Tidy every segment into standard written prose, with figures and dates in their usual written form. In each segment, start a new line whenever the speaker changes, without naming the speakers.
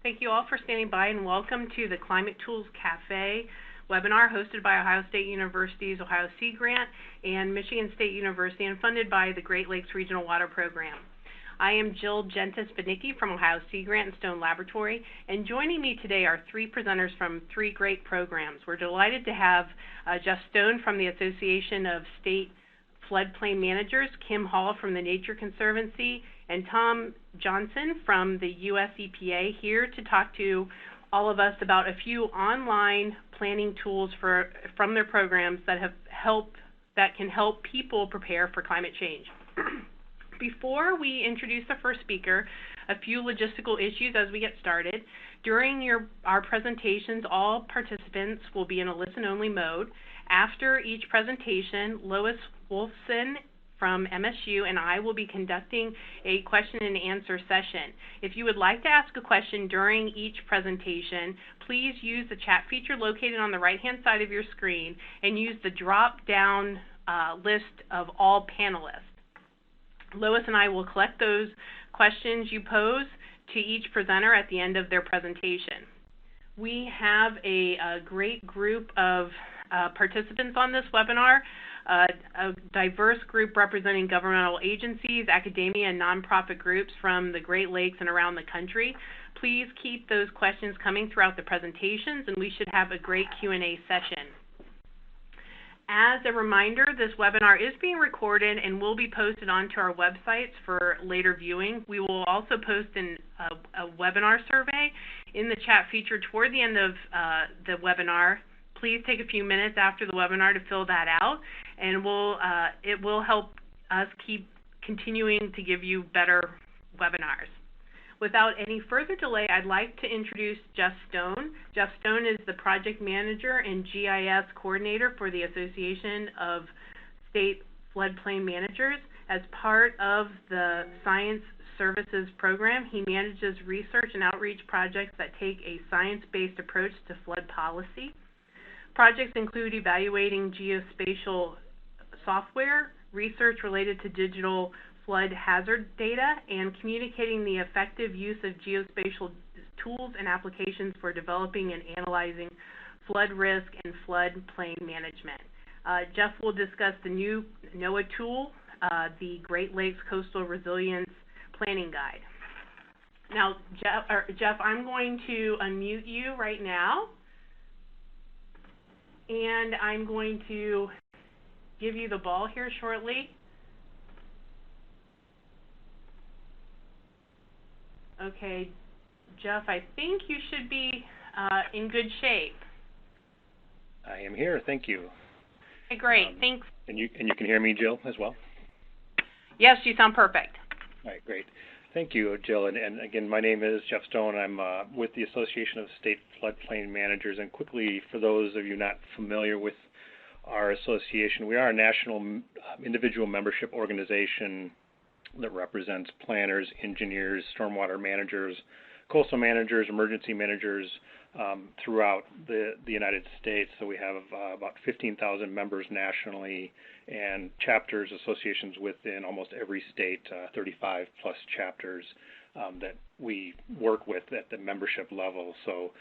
Thank you all for standing by, and welcome to the Climate Tools Cafe webinar hosted by Ohio State University's Ohio Sea Grant and Michigan State University and funded by the Great Lakes Regional Water Program. I am Jill Gentis-Banicki from Ohio Sea Grant and Stone Laboratory, and joining me today are three presenters from three great programs. We're delighted to have Jeff Stone from the Association of State Floodplain Managers, Kim Hall from the Nature Conservancy, and Tom Johnson from the US EPA here to talk to all of us about a few online planning tools from their programs that can help people prepare for climate change. Before we introduce the first speaker, a few logistical issues as we get started. During our presentations, all participants will be in a listen-only mode. After each presentation, Lois Wolfson from MSU and I will be conducting a question and answer session. If you would like to ask a question during each presentation, please use the chat feature located on the right-hand side of your screen and use the drop-down list of all panelists. Lois and I will collect those questions you pose to each presenter at the end of their presentation. We have a great group of participants on this webinar, a diverse group representing governmental agencies, academia, and nonprofit groups from the Great Lakes and around the country. Please keep those questions coming throughout the presentations, and we should have a great Q&A session. As a reminder, this webinar is being recorded and will be posted onto our websites for later viewing. We will also post a webinar survey in the chat feature toward the end of the webinar. Please take a few minutes after the webinar to fill that out, and it will help us keep continuing to give you better webinars. Without any further delay, I'd like to introduce Jeff Stone. Jeff Stone is the project manager and GIS coordinator for the Association of State Floodplain Managers. As part of the Science Services program, he manages research and outreach projects that take a science-based approach to flood policy. Projects include evaluating geospatial software, research related to digital flood hazard data, and communicating the effective use of geospatial tools and applications for developing and analyzing flood risk and floodplain management. Jeff will discuss the new NOAA tool, the Great Lakes Coastal Resilience Planning Guide. Now, Jeff, I'm going to unmute you right now, and I'm going to give you the ball here shortly. Okay, Jeff, I think you should be in good shape.
I am here, thank you.
Okay, great, thanks.
And you can hear me, Jill, as well?
Yes, you sound perfect.
All right, great. Thank you, Jill. And again, my name is Jeff Stone. I'm with the Association of State Floodplain Managers. And quickly, for those of you not familiar with our association, we are a national individual membership organization that represents planners, engineers, stormwater managers, coastal managers, emergency managers throughout the United States. So we have about 15,000 members nationally and chapters, associations within almost every state, 35 plus chapters that we work with at the membership level. So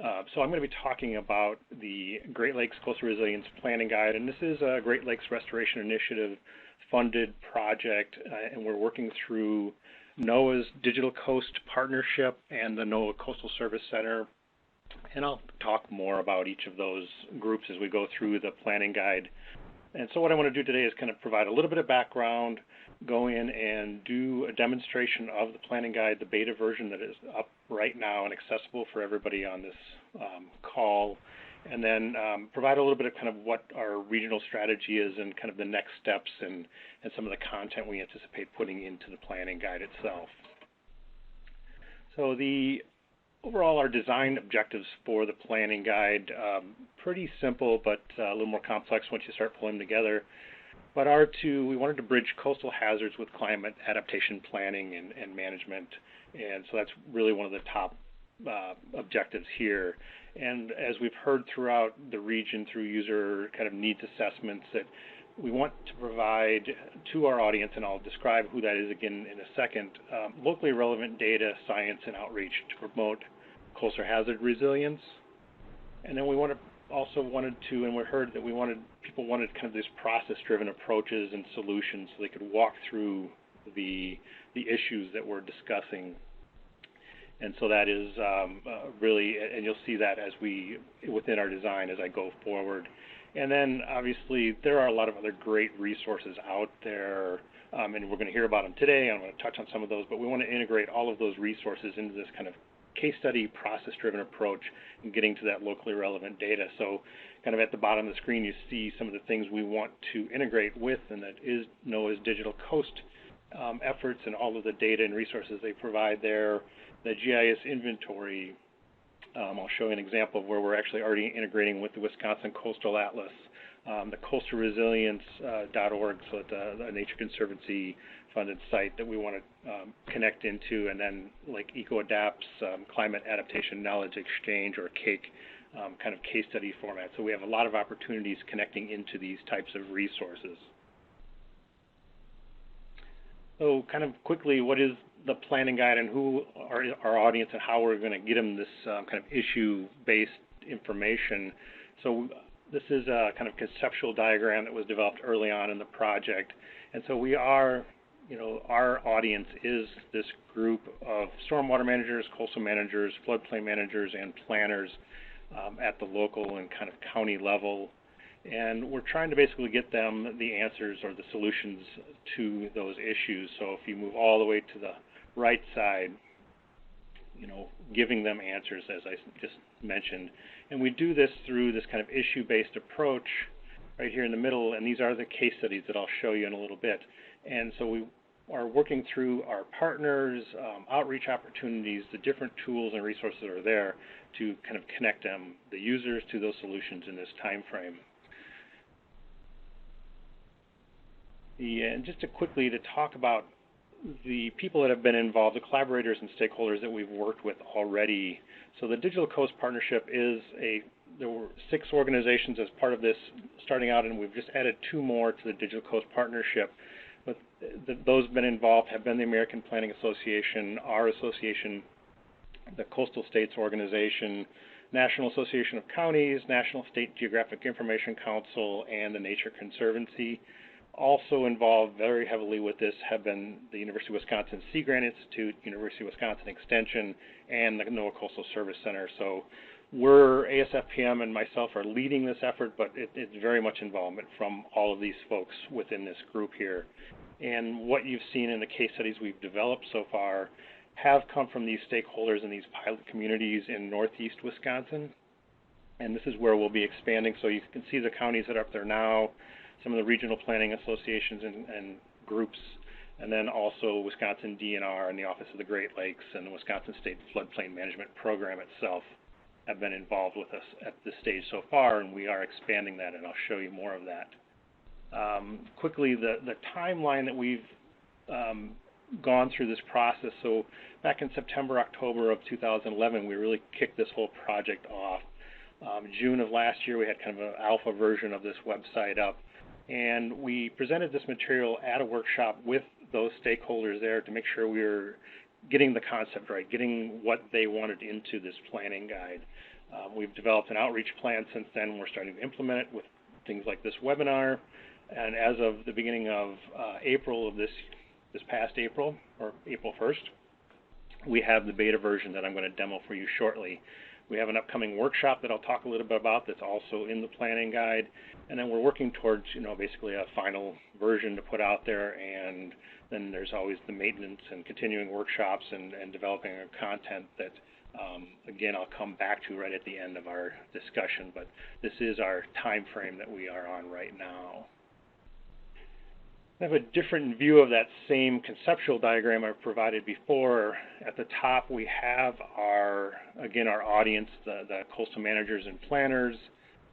I'm going to be talking about the Great Lakes Coastal Resilience Planning Guide, and this is a Great Lakes Restoration Initiative funded project, and we're working through NOAA's Digital Coast Partnership and the NOAA Coastal Service Center, and I'll talk more about each of those groups as we go through the planning guide. And so what I want to do today is kind of provide a little bit of background, go in and do a demonstration of the planning guide, the beta version that is up right now and accessible for everybody on this call, and then provide a little bit of kind of what our regional strategy is and kind of the next steps and some of the content we anticipate putting into the planning guide itself. So overall, our design objectives for the planning guide, pretty simple but a little more complex once you start pulling them together, but we wanted to bridge coastal hazards with climate adaptation planning and management, and so that's really one of the top objectives here. And as we've heard throughout the region through user kind of needs assessments, that we want to provide to our audience, and I'll describe who that is again in a second, locally relevant data, science, and outreach to promote coastal hazard resilience. And then we wanted to, and we heard that people wanted kind of these process-driven approaches and solutions so they could walk through the issues that we're discussing. And so that is really, and you'll see that within our design as I go forward. And then obviously there are a lot of other great resources out there, and we're going to hear about them today. I'm going to touch on some of those, but we want to integrate all of those resources into this kind of case study, process-driven approach and getting to that locally relevant data. So kind of at the bottom of the screen, you see some of the things we want to integrate with, and that is NOAA's Digital Coast efforts and all of the data and resources they provide there. The GIS inventory, I'll show you an example of where we're actually already integrating with the Wisconsin Coastal Atlas, the coastalresilience.org, so it's a Nature Conservancy funded site that we want to connect into, and then like EcoAdapt's Climate Adaptation Knowledge Exchange, or CAKE, kind of case study format. So we have a lot of opportunities connecting into these types of resources. So kind of quickly, what is the planning guide and who are our audience and how we're going to get them this kind of issue-based information. So this is a kind of conceptual diagram that was developed early on in the project. And so we are, our audience is this group of stormwater managers, coastal managers, floodplain managers, and planners at the local and kind of county level. And we're trying to basically get them the answers or the solutions to those issues. So if you move all the way to the right side, giving them answers, as I just mentioned. And we do this through this kind of issue-based approach right here in the middle, and these are the case studies that I'll show you in a little bit. And so we are working through our partners, outreach opportunities, the different tools and resources that are there to kind of connect them, the users, to those solutions in this time frame. And just to quickly talk about the people that have been involved, the collaborators and stakeholders that we've worked with already. So the Digital Coast Partnership there were 6 organizations as part of this starting out, and we've just added 2 more to the Digital Coast Partnership. But those been involved have been the American Planning Association, our association, the Coastal States Organization, National Association of Counties, National State Geographic Information Council, and the Nature Conservancy. Also involved very heavily with this have been the University of Wisconsin Sea Grant Institute, University of Wisconsin Extension, and the NOAA Coastal Service Center. So ASFPM and myself are leading this effort, but it's very much involvement from all of these folks within this group here. And what you've seen in the case studies we've developed so far have come from these stakeholders in these pilot communities in northeast Wisconsin. And this is where we'll be expanding. So you can see the counties that are up there now, some of the regional planning associations and groups, and then also Wisconsin DNR and the Office of the Great Lakes and the Wisconsin State Floodplain Management Program itself have been involved with us at this stage so far, and we are expanding that, and I'll show you more of that. Quickly, the timeline that we've gone through this process. So back in September, October of 2011, we really kicked this whole project off. June of last year, we had kind of an alpha version of this website up. And we presented this material at a workshop with those stakeholders there to make sure we were getting the concept right, getting what they wanted into this planning guide. We've developed an outreach plan since then. We're starting to implement it with things like this webinar. And as of the beginning of April of this past April, or April 1st, we have the beta version that I'm going to demo for you shortly. We have an upcoming workshop that I'll talk a little bit about that's also in the planning guide. And then we're working towards, basically a final version to put out there. And then there's always the maintenance and continuing workshops and developing our content that, again, I'll come back to right at the end of our discussion. But this is our time frame that we are on right now. I have a different view of that same conceptual diagram I've provided before. At the top, we have our audience, the coastal managers and planners.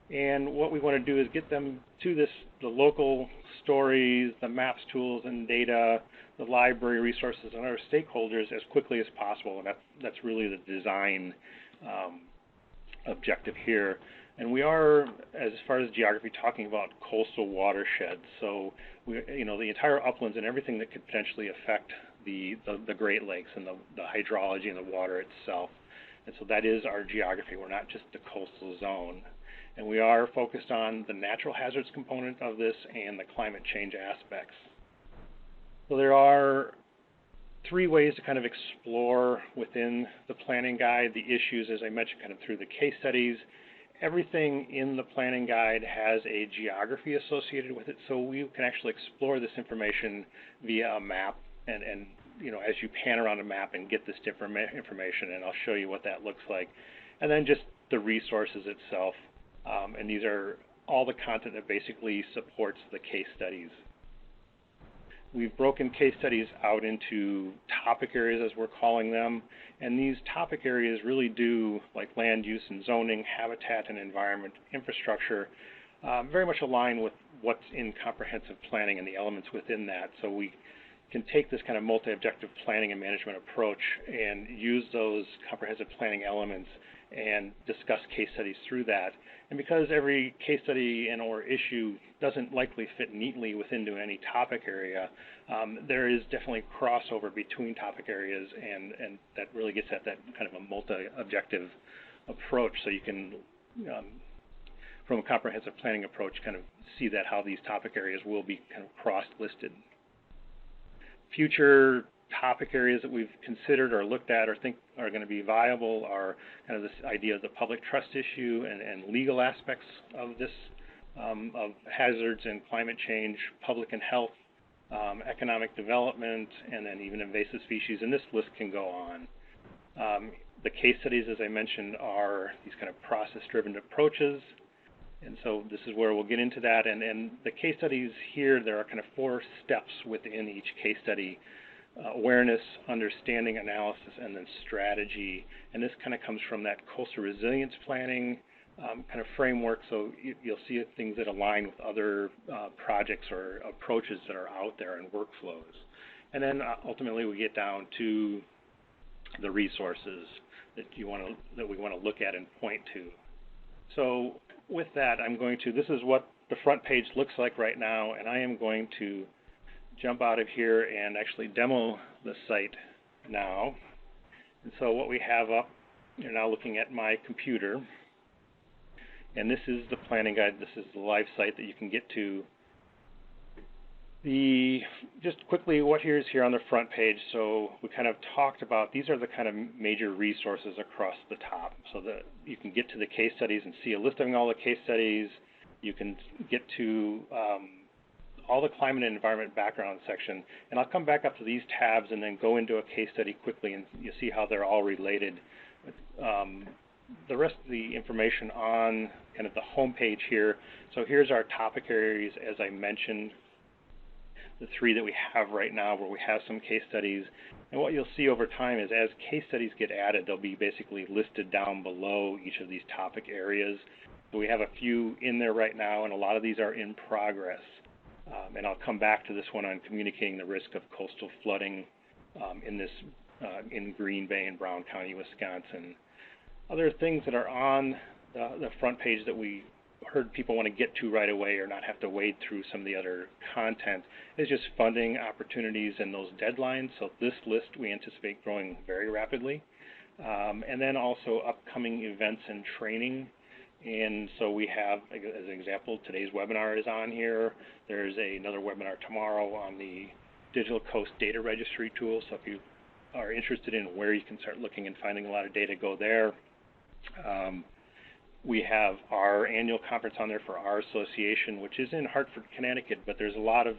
And what we want to do is get them to the local stories, the maps, tools, and data, the library resources, and our stakeholders as quickly as possible. And that's really the design objective here. And we are, as far as geography, talking about coastal watersheds. So, the entire uplands and everything that could potentially affect the Great Lakes and the hydrology and the water itself. And so that is our geography. We're not just the coastal zone. And we are focused on the natural hazards component of this and the climate change aspects. So there are 3 ways to kind of explore within the planning guide the issues, as I mentioned, kind of through the case studies. Everything in the planning guide has a geography associated with it, so we can actually explore this information via a map and you know, as you pan around a map and get this different information, and I'll show you what that looks like. And then just the resources itself, and these are all the content that basically supports the case studies. We've broken case studies out into topic areas, as we're calling them, and these topic areas really do, like land use and zoning, habitat and environment, infrastructure, very much align with what's in comprehensive planning and the elements within that. So we can take this kind of multi-objective planning and management approach and use those comprehensive planning elements and discuss case studies through that. And because every case study and or issue doesn't likely fit neatly within any topic area, there is definitely crossover between topic areas, and that really gets at that kind of a multi-objective approach. So you can, from a comprehensive planning approach, kind of see that how these topic areas will be kind of cross-listed. Future topic areas that we've considered or looked at or think are going to be viable are kind of this idea of the public trust issue and legal aspects of this, of hazards and climate change, public and health, economic development, and then even invasive species, and this list can go on. The case studies, as I mentioned, are these kind of process-driven approaches. And so this is where we'll get into that. And the case studies here, there are kind of 4 steps within each case study: awareness, understanding, analysis, and then strategy. And this kind of comes from that coastal resilience planning kind of framework. So you'll see things that align with other projects or approaches that are out there and workflows. And then ultimately we get down to the resources that we want to look at and point to. So with that, this is what the front page looks like right now, and I am going to jump out of here and actually demo the site now. And so what we have up, you're now looking at my computer, and this is the planning guide. This is the live site that you can get to. Just quickly, what is here on the front page, so we kind of talked about, these are the kind of major resources across the top, so that you can get to the case studies and see a list of all the case studies. You can get to all the climate and environment background section, and I'll come back up to these tabs and then go into a case study quickly, and you'll see how they're all related. The rest of the information on kind of the home page here, so here's our topic areas, as I mentioned, the 3 that we have right now, where we have some case studies. And what you'll see over time is as case studies get added, they'll be basically listed down below each of these topic areas. So we have a few in there right now, and a lot of these are in progress. And I'll come back to this one on communicating the risk of coastal flooding in Green Bay and Brown County, Wisconsin. Other things that are on the front page that we heard people want to get to right away or not have to wade through some of the other content is just funding opportunities and those deadlines. So this list we anticipate growing very rapidly. And then also upcoming events and training. And so we have, as an example, today's webinar is on here. There's another webinar tomorrow on the Digital Coast Data Registry tool. So if you are interested in where you can start looking and finding a lot of data, go there. We have our annual conference on there for our association, which is in Hartford, Connecticut, but there's going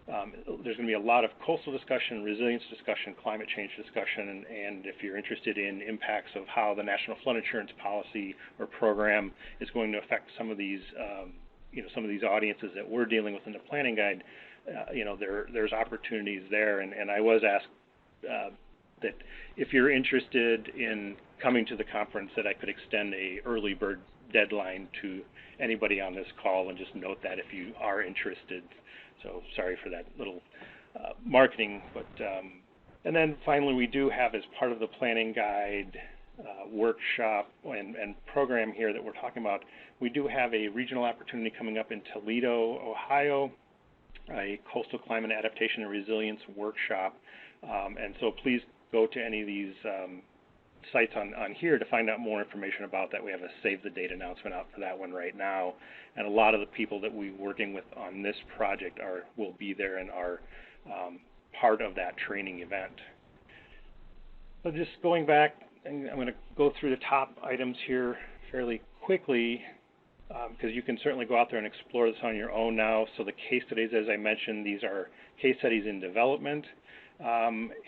to be a lot of coastal discussion, resilience discussion, climate change discussion, and if you're interested in impacts of how the National Flood Insurance Policy or program is going to affect some of these, some of these audiences that we're dealing with in the planning guide, there's opportunities there. And I was asked that if you're interested in coming to the conference, that I could extend a early bird deadline to anybody on this call, and just note that if you are interested. So sorry for that little marketing, but and then finally we do have, as part of the planning guide workshop and program here that we're talking about, we do have a regional opportunity coming up in Toledo, Ohio, a coastal climate adaptation and resilience workshop, and so please go to any of these sites on here to find out more information about that. We have a save the date announcement out for that one right now, and a lot of the people that we're working with on this project will be there and are part of that training event. So just going back, and I'm going to go through the top items here fairly quickly, because you can certainly go out there and explore this on your own now. So the case studies, as I mentioned, these are case studies in development.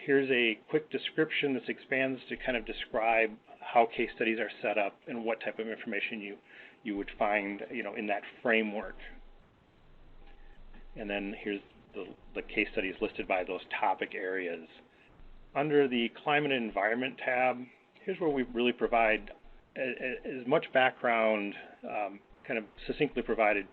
Here's a quick description that expands to kind of describe how case studies are set up and what type of information you would find, in that framework. And then here's the case studies listed by those topic areas. Under the Climate and Environment tab, here's where we really provide as much background, kind of succinctly provided,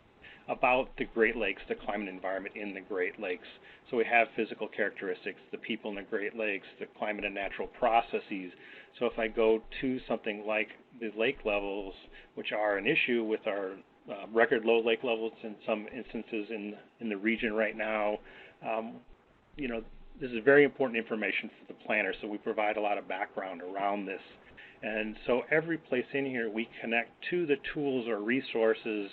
about the Great Lakes, the climate and environment in the Great Lakes. So we have physical characteristics, the people in the Great Lakes, the climate and natural processes. So if I go to something like the lake levels, which are an issue with our record low lake levels in some instances in the region right now, this is very important information for the planner, so we provide a lot of background around this. And so every place in here we connect to the tools or resources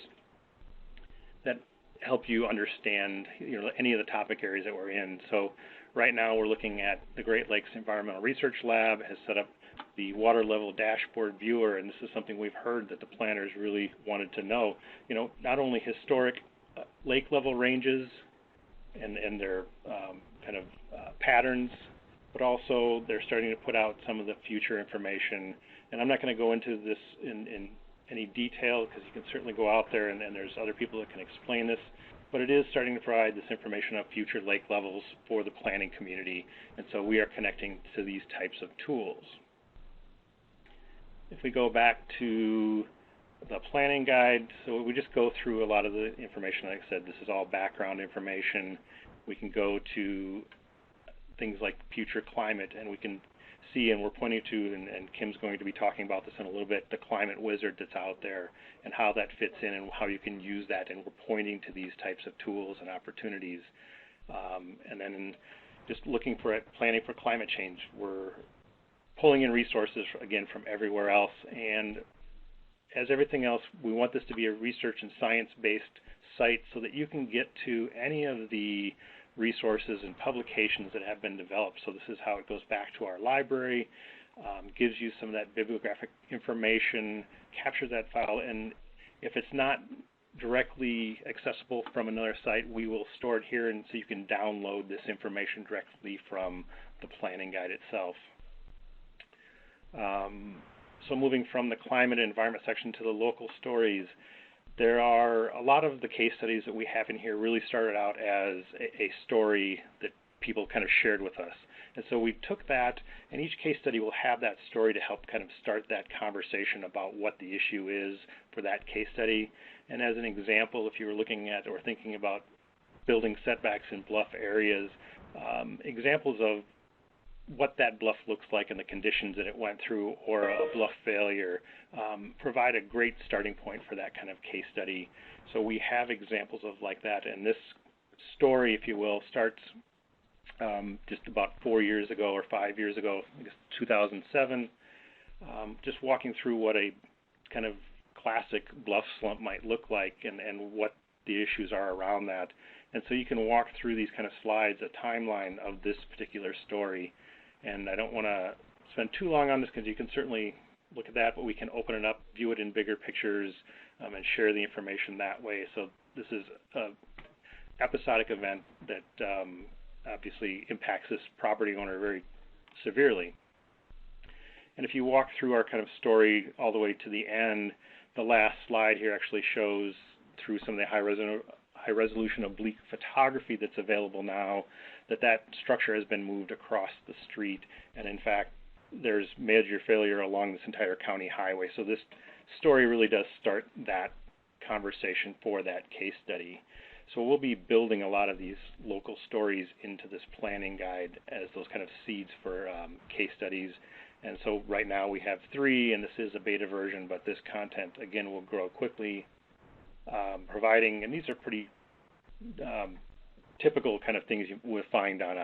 that help you understand any of the topic areas that we're in. So right now we're looking at the Great Lakes Environmental Research Lab has set up the water level dashboard viewer, and this is something we've heard that the planners really wanted to know. Not only historic lake level ranges and their kind of patterns, but also they're starting to put out some of the future information. And I'm not going to go into this in any detail, because you can certainly go out there and there's other people that can explain this, but it is starting to provide this information of future lake levels for the planning community, and so we are connecting to these types of tools. If we go back to the planning guide, so we just go through a lot of the information. Like I said, this is all background information. We can go to things like future climate, and we can see, and we're pointing to, and Kim's going to be talking about this in a little bit, the ClimateWizard that's out there and how that fits in and how you can use that, and we're pointing to these types of tools and opportunities. And then just looking for planning for climate change, we're pulling in resources, again, from everywhere else, and as everything else, we want this to be a research and science-based site so that you can get to any of the resources and publications that have been developed. So this is how it goes back to our library, gives you some of that bibliographic information, captures that file, and if it's not directly accessible from another site, we will store it here, and so you can download this information directly from the planning guide itself. So moving from the climate and environment section to the local stories, there are a lot of the case studies that we have in here really started out as a story that people kind of shared with us. And so we took that, and each case study will have that story to help kind of start that conversation about what the issue is for that case study. And as an example, if you were looking at or thinking about building setbacks in bluff areas, examples of what that bluff looks like and the conditions that it went through, or a bluff failure, provide a great starting point for that kind of case study. So we have examples of like that, and this story, if you will, starts just about 4 years ago or 5 years ago, I guess 2007, just walking through what a kind of classic bluff slump might look like and what the issues are around that. And so you can walk through these kind of slides, a timeline of this particular story. And I don't want to spend too long on this because you can certainly look at that, but we can open it up, view it in bigger pictures, and share the information that way. So this is an episodic event that obviously impacts this property owner very severely. And if you walk through our kind of story all the way to the end, the last slide here actually shows through some of the high resolution oblique photography that's available now that structure has been moved across the street, and in fact there's major failure along this entire county highway. So this story really does start that conversation for that case study. So we'll be building a lot of these local stories into this planning guide as those kind of seeds for case studies. And so right now we have 3, and this is a beta version, but this content again will grow quickly, providing, and these are pretty typical kind of things you would find on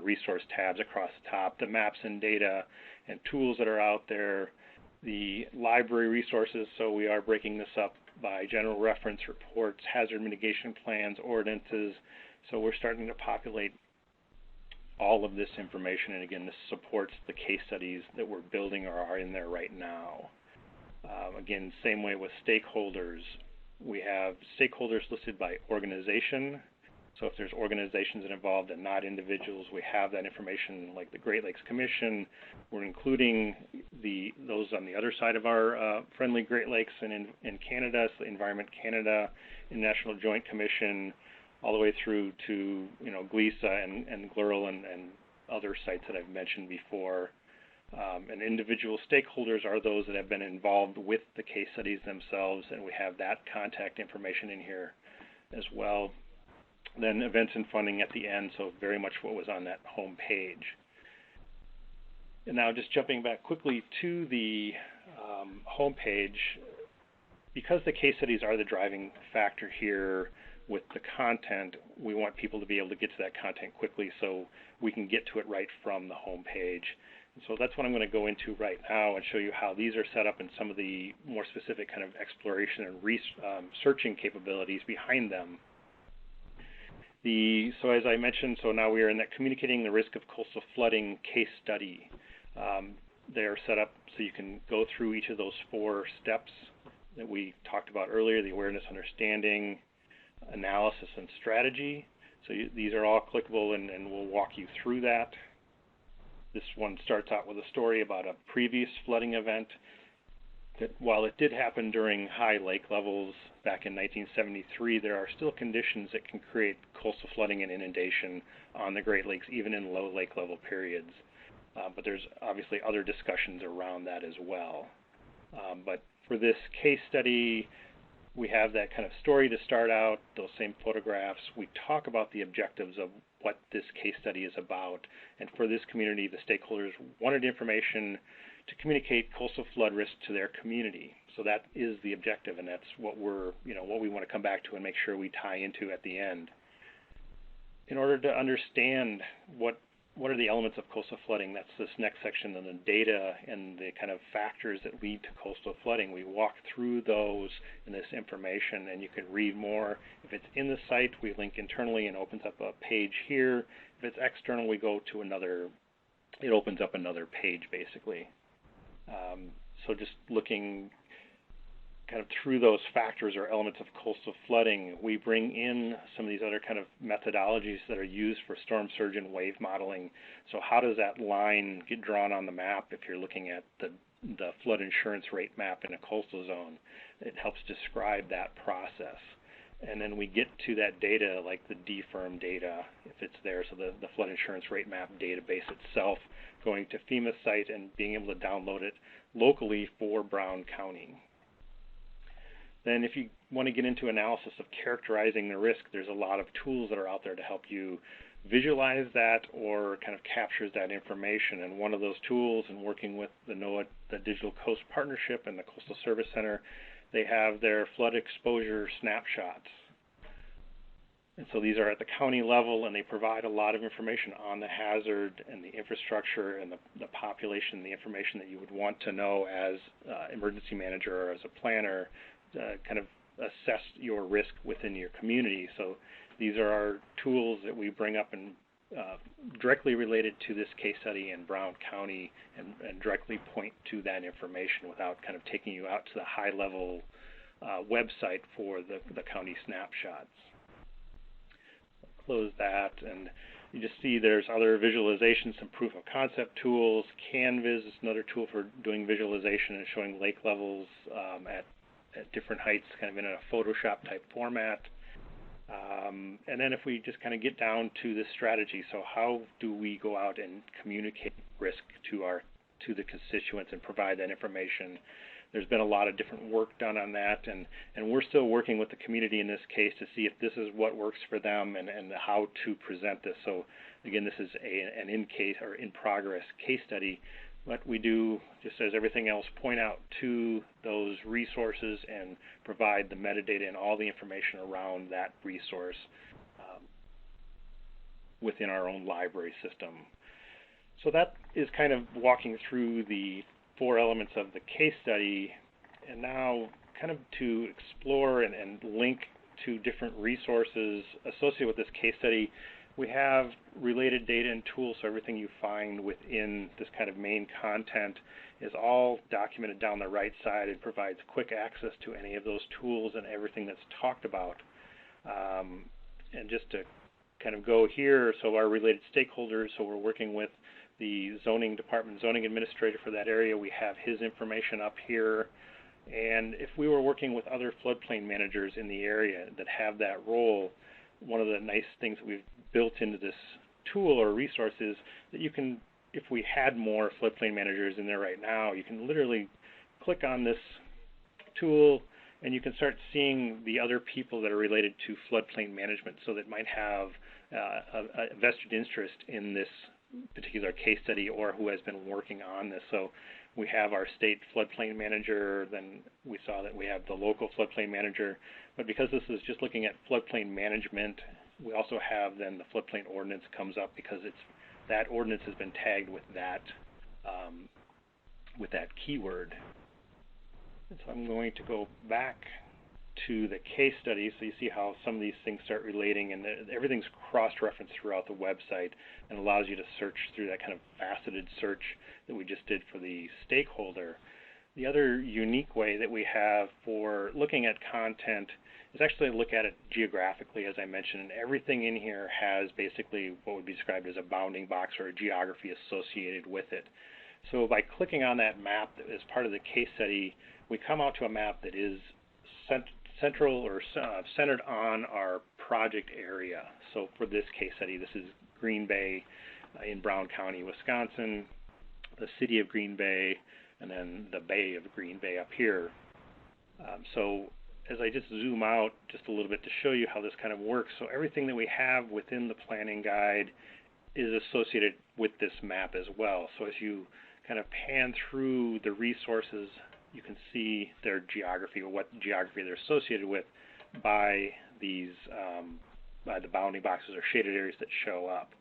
resource tabs across the top, the maps and data and tools that are out there, the library resources. So we are breaking this up by general reference reports, hazard mitigation plans, ordinances. So we're starting to populate all of this information, and again, this supports the case studies that we're building or are in there right now. Again, same way with stakeholders. We have stakeholders listed by organization. So if there's organizations involved and not individuals, we have that information, like the Great Lakes Commission. We're including those on the other side of our friendly Great Lakes and in Canada, so Environment Canada, International Joint Commission, all the way through to GLESA and GLERL and other sites that I've mentioned before. And individual stakeholders are those that have been involved with the case studies themselves, and we have that contact information in here as well. Then events and funding at the end, so very much what was on that home page. And now just jumping back quickly to the home page, because the case studies are the driving factor here with the content, we want people to be able to get to that content quickly so we can get to it right from the home page. And so that's what I'm going to go into right now and show you how these are set up and some of the more specific kind of exploration and searching capabilities behind them. So as I mentioned, so now we are in that communicating the risk of coastal flooding case study. They are set up so you can go through each of those 4 steps that we talked about earlier, the awareness, understanding, analysis, and strategy. So these are all clickable, and we'll walk you through that. This one starts out with a story about a previous flooding event that, while it did happen during high lake levels back in 1973, there are still conditions that can create coastal flooding and inundation on the Great Lakes, even in low lake level periods. But there's obviously other discussions around that as well. But for this case study, we have that kind of story to start out, those same photographs. We talk about the objectives of what this case study is about. And for this community, the stakeholders wanted information to communicate coastal flood risk to their community. So that is the objective, and that's what what we want to come back to and make sure we tie into at the end. In order to understand what are the elements of coastal flooding, that's this next section, and the data and the kind of factors that lead to coastal flooding. We walk through those in this information, and you can read more. If it's in the site, we link internally and opens up a page here. If it's external, we go to it opens up another page, basically. So just looking kind of through those factors or elements of coastal flooding, we bring in some of these other kind of methodologies that are used for storm surge and wave modeling. So how does that line get drawn on the map if you're looking at the flood insurance rate map in a coastal zone? It helps describe that process. And then we get to that data, like the DFIRM data, if it's there, so the flood insurance rate map database itself, going to FEMA site and being able to download it locally for Brown County. Then if you want to get into analysis of characterizing the risk, there's a lot of tools that are out there to help you visualize that or kind of captures that information. And one of those tools, and working with the NOAA, the Digital Coast Partnership and the Coastal Service Center, they have their flood exposure snapshots. And so these are at the county level, and they provide a lot of information on the hazard and the infrastructure and the population, the information that you would want to know as emergency manager or as a planner, kind of assess your risk within your community. So these are our tools that we bring up and directly related to this case study in Brown County and directly point to that information without kind of taking you out to the high level website for the county snapshots. Close that, and you just see there's other visualizations, some proof of concept tools. Canvas is another tool for doing visualization and showing lake levels at different heights, kind of in a Photoshop type format. And then if we just kind of get down to the strategy, so how do we go out and communicate risk to the constituents and provide that information? There's been a lot of different work done on that, and we're still working with the community in this case to see if this is what works for them and how to present this. So again, this is an in progress case study. But we do, just as everything else, point out to those resources and provide the metadata and all the information around that resource. within our own library system. So that is kind of walking through the 4 elements of the case study, and now kind of to explore and link to different resources associated with this case study. We have related data and tools, so everything you find within this kind of main content is all documented down the right side and provides quick access to any of those tools and everything that's talked about. And just to kind of go here, so our related stakeholders, so we're working with the zoning department, zoning administrator for that area. We have his information up here. And if we were working with other floodplain managers in the area that have that role, one of the nice things that we've built into this tool or resource is that you can, if we had more floodplain managers in there right now, you can literally click on this tool and you can start seeing the other people that are related to floodplain management, so that might have a vested interest in this particular case study or who has been working on this. So we have our state floodplain manager, then we saw that we have the local floodplain manager, but because this is just looking at floodplain management, we also have then the floodplain ordinance comes up because that ordinance has been tagged with that keyword. And so I'm going to go back to the case study, so you see how some of these things start relating, and everything's cross-referenced throughout the website and allows you to search through that kind of faceted search that we just did for the stakeholder. The other unique way that we have for looking at content is actually look at it geographically, as I mentioned, and everything in here has basically what would be described as a bounding box or a geography associated with it. So by clicking on that map that is part of the case study, we come out to a map that is central or centered on our project area. So for this case study, this is Green Bay in Brown County, Wisconsin, the city of Green Bay, and then the Bay of Green Bay up here. So as I just zoom out just a little bit to show you how this kind of works, so everything that we have within the planning guide is associated with this map as well. So as you kind of pan through the resources, you can see their geography, or what geography they're associated with by these by the bounding boxes or shaded areas that show up.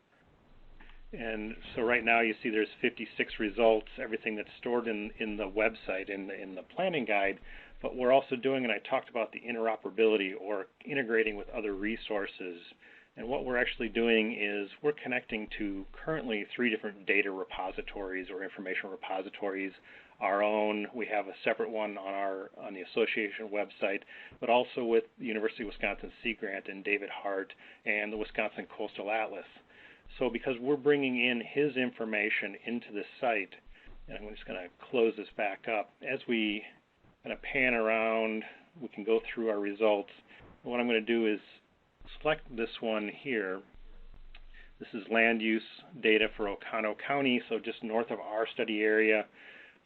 And so right now you see there's 56 results, everything that's stored in the website, in the planning guide, but we're also doing, and I talked about the interoperability or integrating with other resources. And what we're actually doing is we're connecting to currently 3 different data repositories or information repositories. Our own, we have a separate one on the association website, but also with the University of Wisconsin Sea Grant and David Hart and the Wisconsin Coastal Atlas. So because we're bringing in his information into the site, and I'm just going to close this back up, as we kind of pan around, we can go through our results. What I'm going to do is select this one here. This is land use data for Oconto County, so just north of our study area.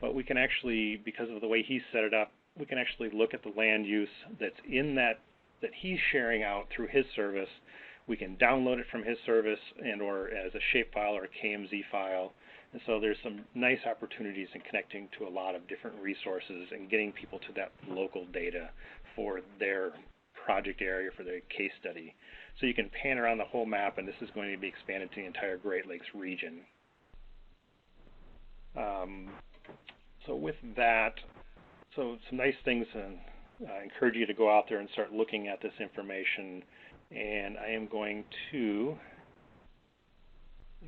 But we can actually, because of the way he set it up, we can actually look at the land use that's in that he's sharing out through his service. We can download it from his service and or as a shapefile or a KMZ file. And so there's some nice opportunities in connecting to a lot of different resources and getting people to that local data for their project area, for their case study. So you can pan around the whole map, and this is going to be expanded to the entire Great Lakes region. So with that, so some nice things, and I encourage you to go out there and start looking at this information. And I am going to,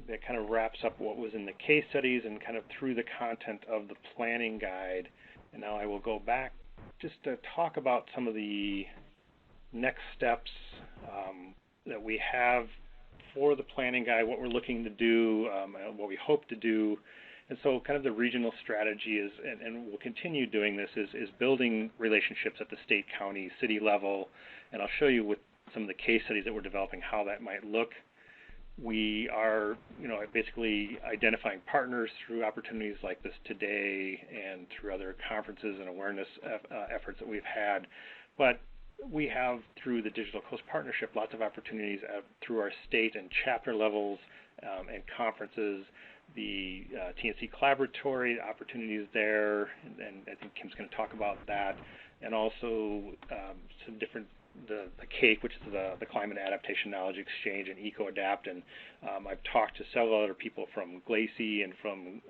that kind of wraps up what was in the case studies and kind of through the content of the planning guide. And now I will go back just to talk about some of the next steps that we have for the planning guide, what we're looking to do, what we hope to do. And so kind of the regional strategy is, and we'll continue doing this, is building relationships at the state, county, city level. And I'll show you with some of the case studies that we're developing how that might look. We are, basically identifying partners through opportunities like this today and through other conferences and awareness efforts that we've had. But we have, through the Digital Coast Partnership, lots of opportunities through our state and chapter levels and conferences. The TNC Collaboratory opportunities there, and I think Kim's going to talk about that, and also some different the CAKE, which is the Climate Adaptation Knowledge Exchange, and Adapt, and I've talked to several other people from GLACY and from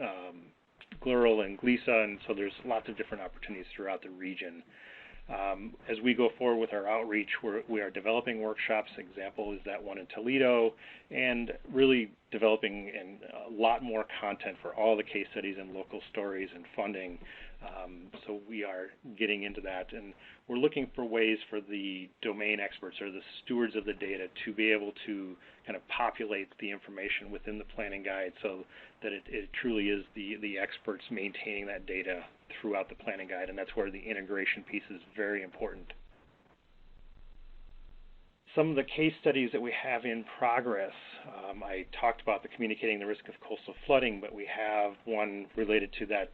GLERL and GLISA, and so there's lots of different opportunities throughout the region. As we go forward with our outreach, we are developing workshops. Example is that one in Toledo, and really developing a lot more content for all the case studies and local stories and funding. So we are getting into that, and we're looking for ways for the domain experts or the stewards of the data to be able to kind of populate the information within the planning guide so that it truly is the experts maintaining that data throughout the planning guide, and that's where the integration piece is very important. Some of the case studies that we have in progress, I talked about the communicating the risk of coastal flooding, but we have one related to that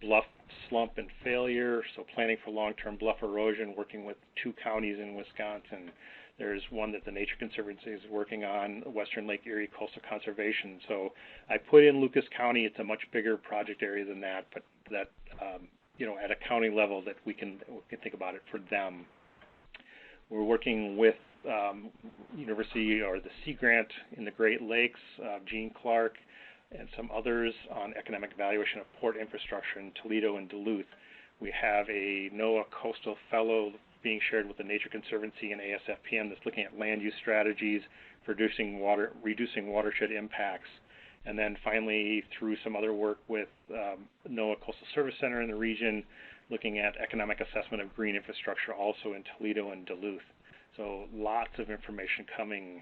bluff slump and failure, so planning for long-term bluff erosion, working with 2 counties in Wisconsin. There's one that the Nature Conservancy is working on, Western Lake Erie Coastal Conservation. So I put in Lucas County. It's a much bigger project area than that, but that at a county level that we can think about it for them. We're working with University or the Sea Grant in the Great Lakes, Gene Clark, and some others on economic evaluation of port infrastructure in Toledo and Duluth. We have a NOAA Coastal Fellow being shared with the Nature Conservancy and ASFPM that's looking at land use strategies for reducing watershed impacts. And then finally, through some other work with NOAA Coastal Service Center in the region, looking at economic assessment of green infrastructure also in Toledo and Duluth. So lots of information coming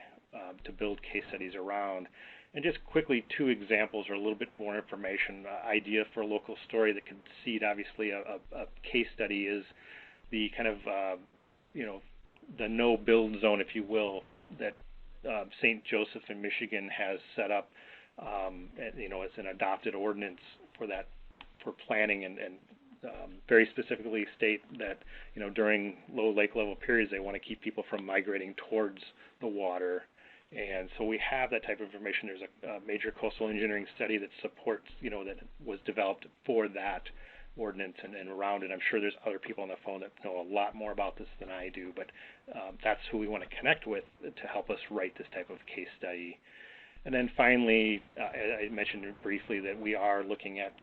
to build case studies around. And just quickly, 2 examples or a little bit more information. Idea for a local story that could seed, obviously, a case study is the kind of, the no-build zone, if you will, that St. Joseph in Michigan has set up, as an adopted ordinance for planning and very specifically state that, during low lake level periods, they want to keep people from migrating towards the water. And so we have that type of information. There's a major coastal engineering study that supports, that was developed for that ordinance and around it. I'm sure there's other people on the phone that know a lot more about this than I do, but that's who we want to connect with to help us write this type of case study. And then finally, I mentioned briefly that we are looking at,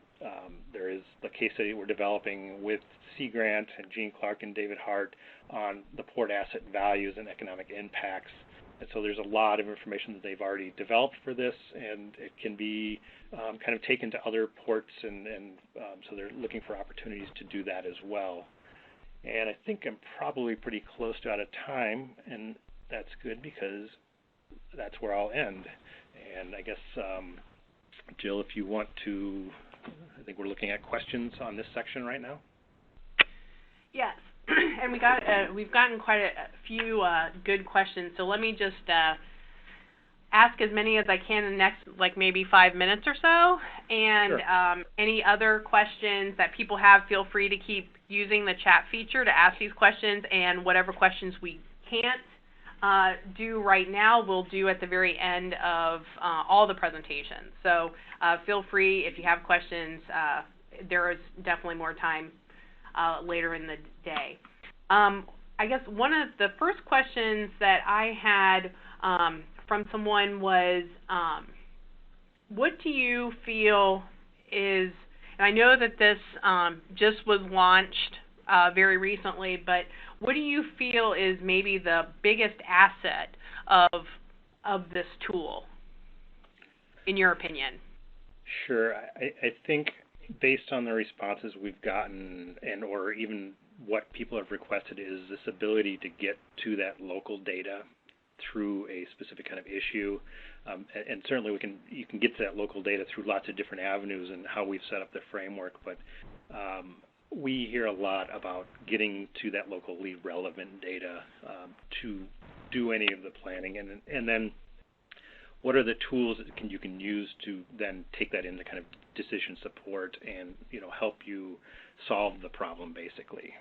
there is the case study we're developing with Sea Grant and Gene Clark and David Hart on the port asset values and economic impacts. And so there's a lot of information that they've already developed for this, and it can be kind of taken to other ports, and so they're looking for opportunities to do that as well. And I think I'm probably pretty close to out of time, and that's good because that's where I'll end. And I guess, Jill, if you want to, I think we're looking at questions on this section right now.
Yes. And we've gotten quite a few good questions. So let me just ask as many as I can in the next, maybe 5 minutes or so. And sure. Any other questions that people have, feel free to keep using the chat feature to ask these questions. And whatever questions we can't do right now, we'll do at the very end of all the presentations. So feel free, if you have questions, there is definitely more time later in the day. I guess one of the first questions that I had from someone was, what do you feel is, and I know that this just was launched very recently, but what do you feel is maybe the biggest asset of this tool, in your opinion?
Sure. I think based on the responses we've gotten or even what people have requested is this ability to get to that local data through a specific kind of issue. And certainly you can get to that local data through lots of different avenues and how we've set up the framework. But we hear a lot about getting to that locally relevant data to do any of the planning. And then what are the tools that you can use to then take that into kind of decision support and help you solve the problem, basically.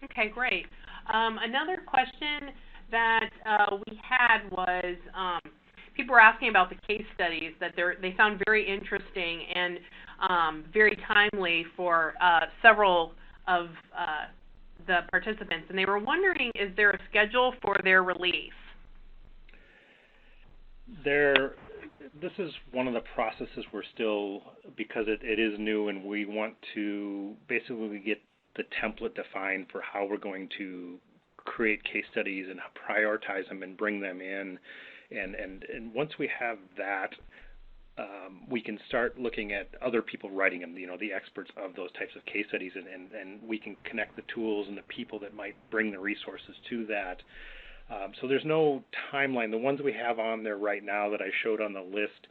Okay, great. Another question that we had was people were asking about the case studies, that they sound very interesting and very timely for several the participants, and they were wondering, is there a schedule for their release?
This is one of the processes we're still, because it is new, and we want to basically get the template defined for how we're going to create case studies and prioritize them and bring them in. And once we have that, we can start looking at other people writing them, the experts of those types of case studies, and we can connect the tools and the people that might bring the resources to that. So there's no timeline. The ones we have on there right now that I showed on the list,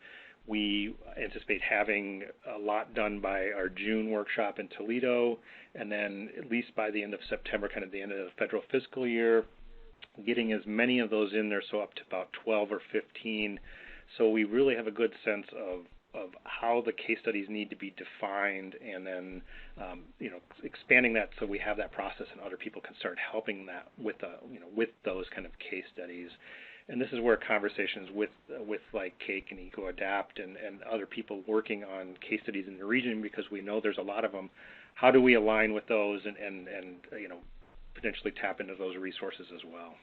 we anticipate having a lot done by our June workshop in Toledo, and then at least by the end of September, kind of the end of the federal fiscal year, getting as many of those in there, so up to about 12 or 15. So we really have a good sense of how the case studies need to be defined, and then expanding that so we have that process and other people can start helping that with those kind of case studies. And this is where conversations with like CAKE and Adapt and other people working on case studies in the region, because we know there's a lot of them. How do we align with those and potentially tap into those resources as well?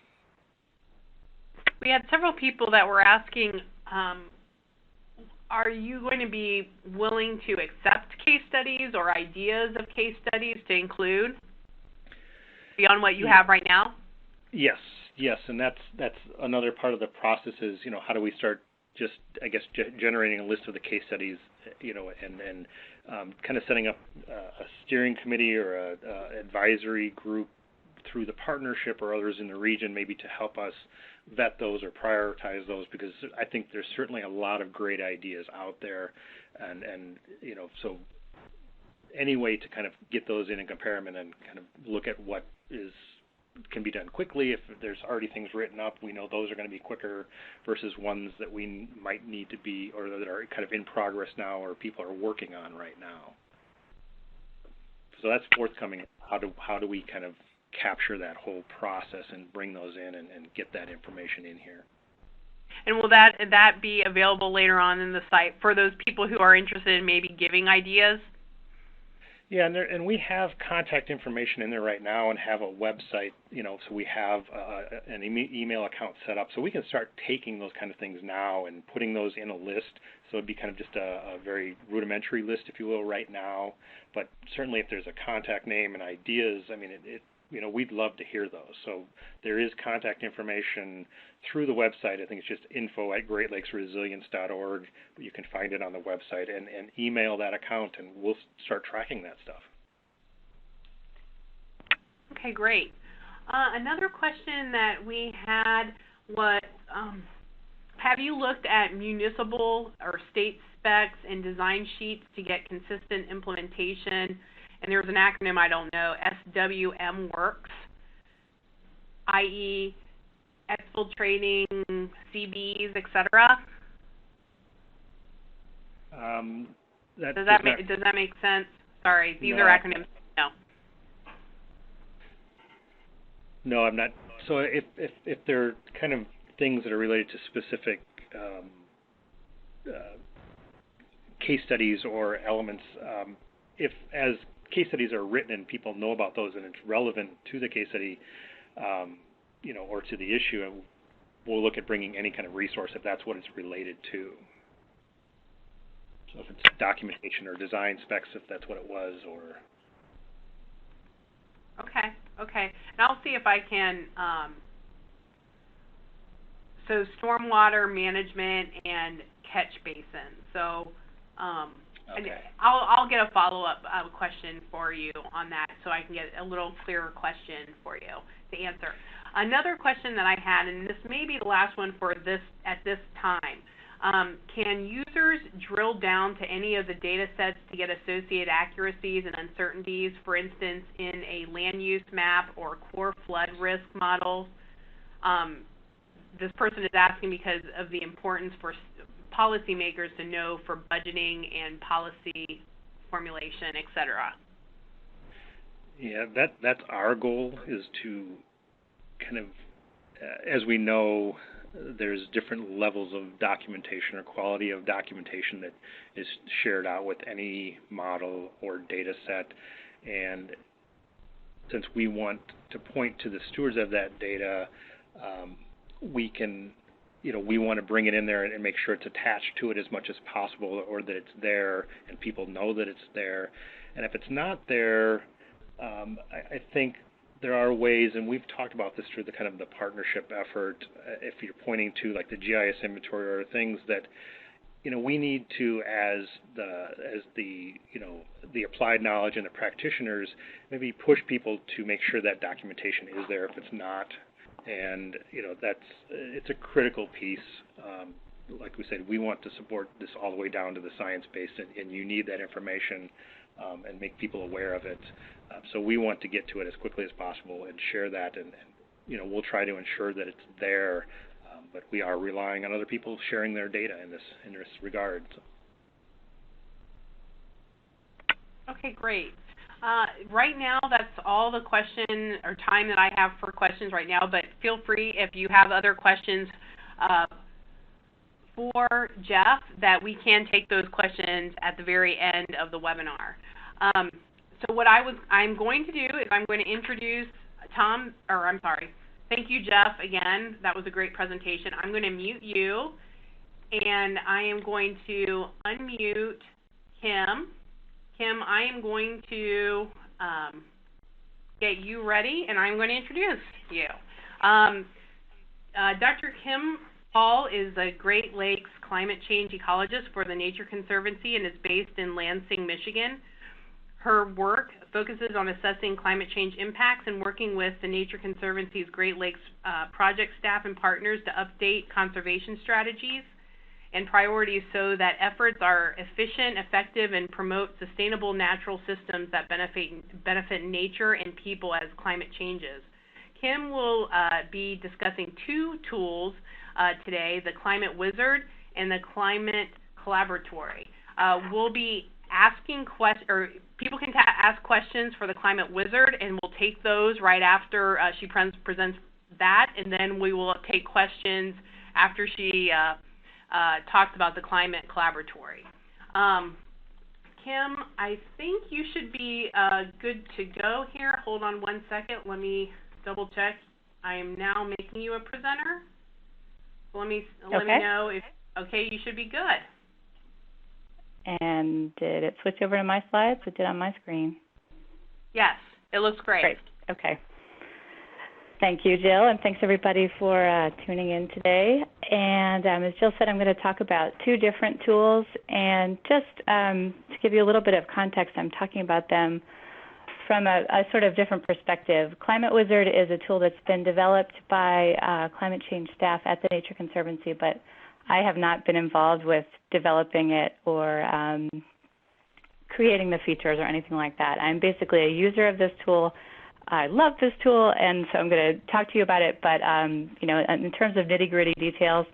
We had several people that were asking, are you going to be willing to accept case studies or ideas of case studies to include beyond what you have right now? Yes,
and that's another part of the process is, how do we start just, generating a list of the case studies, and kind of setting up a steering committee or a advisory group through the partnership or others in the region, maybe to help us vet those or prioritize those, because I think there's certainly a lot of great ideas out there, and so any way to kind of get those in and compare them and then kind of look at what can be done quickly. If there's already things written up, we know those are going to be quicker versus ones that we might need to be, or that are kind of in progress now or people are working on right now. So that's forthcoming. How do we kind of capture that whole process and bring those in and get that information in here?
And will that be available later on in the site for those people who are interested in maybe giving ideas?
Yeah, and we have contact information in there right now and have a website, so we have an email account set up, so we can start taking those kind of things now and putting those in a list. So it'd be kind of just a very rudimentary list, if you will, right now. But certainly if there's a contact name and ideas, we'd love to hear those. So there is contact information through the website. I think it's just info@greatlakesresilience.org. You can find it on the website and email that account, and we'll start tracking that stuff.
Okay, great. Another question that we had was, have you looked at municipal or state specs and design sheets to get consistent implementation? And there's an acronym I don't know, SWM works, i.e. exfiltrating, CBs, etc. Does that make sense? Sorry, these are acronyms. No.
No, I'm not. So if they're kind of things that are related to specific case studies or elements, if as case studies are written and people know about those and it's relevant to the case study, or to the issue, we'll look at bringing any kind of resource if that's what it's related to. So if it's documentation or design specs, if that's what it was, or...
Okay. And I'll see if I can, so stormwater management and catch basin. So,
okay.
I'll get a follow-up question for you on that, so I can get a little clearer question for you to answer. Another question that I had, and this may be the last one for this at this time, can users drill down to any of the data sets to get associated accuracies and uncertainties, for instance, in a land use map or core flood risk model? This person is asking because of the importance for policymakers to know for budgeting and policy formulation, et cetera.
Yeah, that's our goal, is to kind of, as we know, there's different levels of documentation or quality of documentation that is shared out with any model or data set, and since we want to point to the stewards of that data, we can, we want to bring it in there and make sure it's attached to it as much as possible, or that it's there and people know that it's there. And if it's not there, I think there are ways, and we've talked about this through the kind of the partnership effort. If you're pointing to like the GIS inventory or things that we need to, as the applied knowledge and the practitioners, maybe push people to make sure that documentation is there if it's not. And it's a critical piece. Like we said, we want to support this all the way down to the science-based, and you need that information and make people aware of it. So we want to get to it as quickly as possible and share that, and we'll try to ensure that it's there. But we are relying on other people sharing their data in this regard. So.
Okay, great. Right now, that's all the question or time that I have for questions right now, but feel free if you have other questions for Jeff, that we can take those questions at the very end of the webinar. So what I'm going to do is I'm going to introduce thank you, Jeff, again. That was a great presentation. I'm going to mute you, and I am going to unmute Kim. Kim, I am going to get you ready, and I'm going to introduce you. Dr. Kim Paul is a Great Lakes climate change ecologist for the Nature Conservancy and is based in Lansing, Michigan. Her work focuses on assessing climate change impacts and working with the Nature Conservancy's Great Lakes project staff and partners to update conservation strategies and priorities so that efforts are efficient, effective, and promote sustainable natural systems that benefit nature and people as climate changes. Kim will be discussing two tools today, the ClimateWizard and the Climate Collaboratory. We'll be asking people can ask questions for the ClimateWizard, and we'll take those right after she presents that, and then we will take questions after she talks about the Climate Collaboratory. Kim, I think you should be good to go here. Hold on one second. Let me double check. I am now making you a presenter. Let me know if, okay, you should be good.
And did it switch over to my slides? It did on my screen.
Yes, it looks great.
Great, okay. Thank you, Jill, and thanks everybody for tuning in today. And as Jill said, I'm going to talk about two different tools, and just to give you a little bit of context, I'm talking about them from a sort of different perspective. ClimateWizard is a tool that's been developed by climate change staff at the Nature Conservancy, but I have not been involved with developing it or creating the features or anything like that. I'm basically a user of this tool. I love this tool, and so I'm going to talk to you about it, but in terms of nitty-gritty details,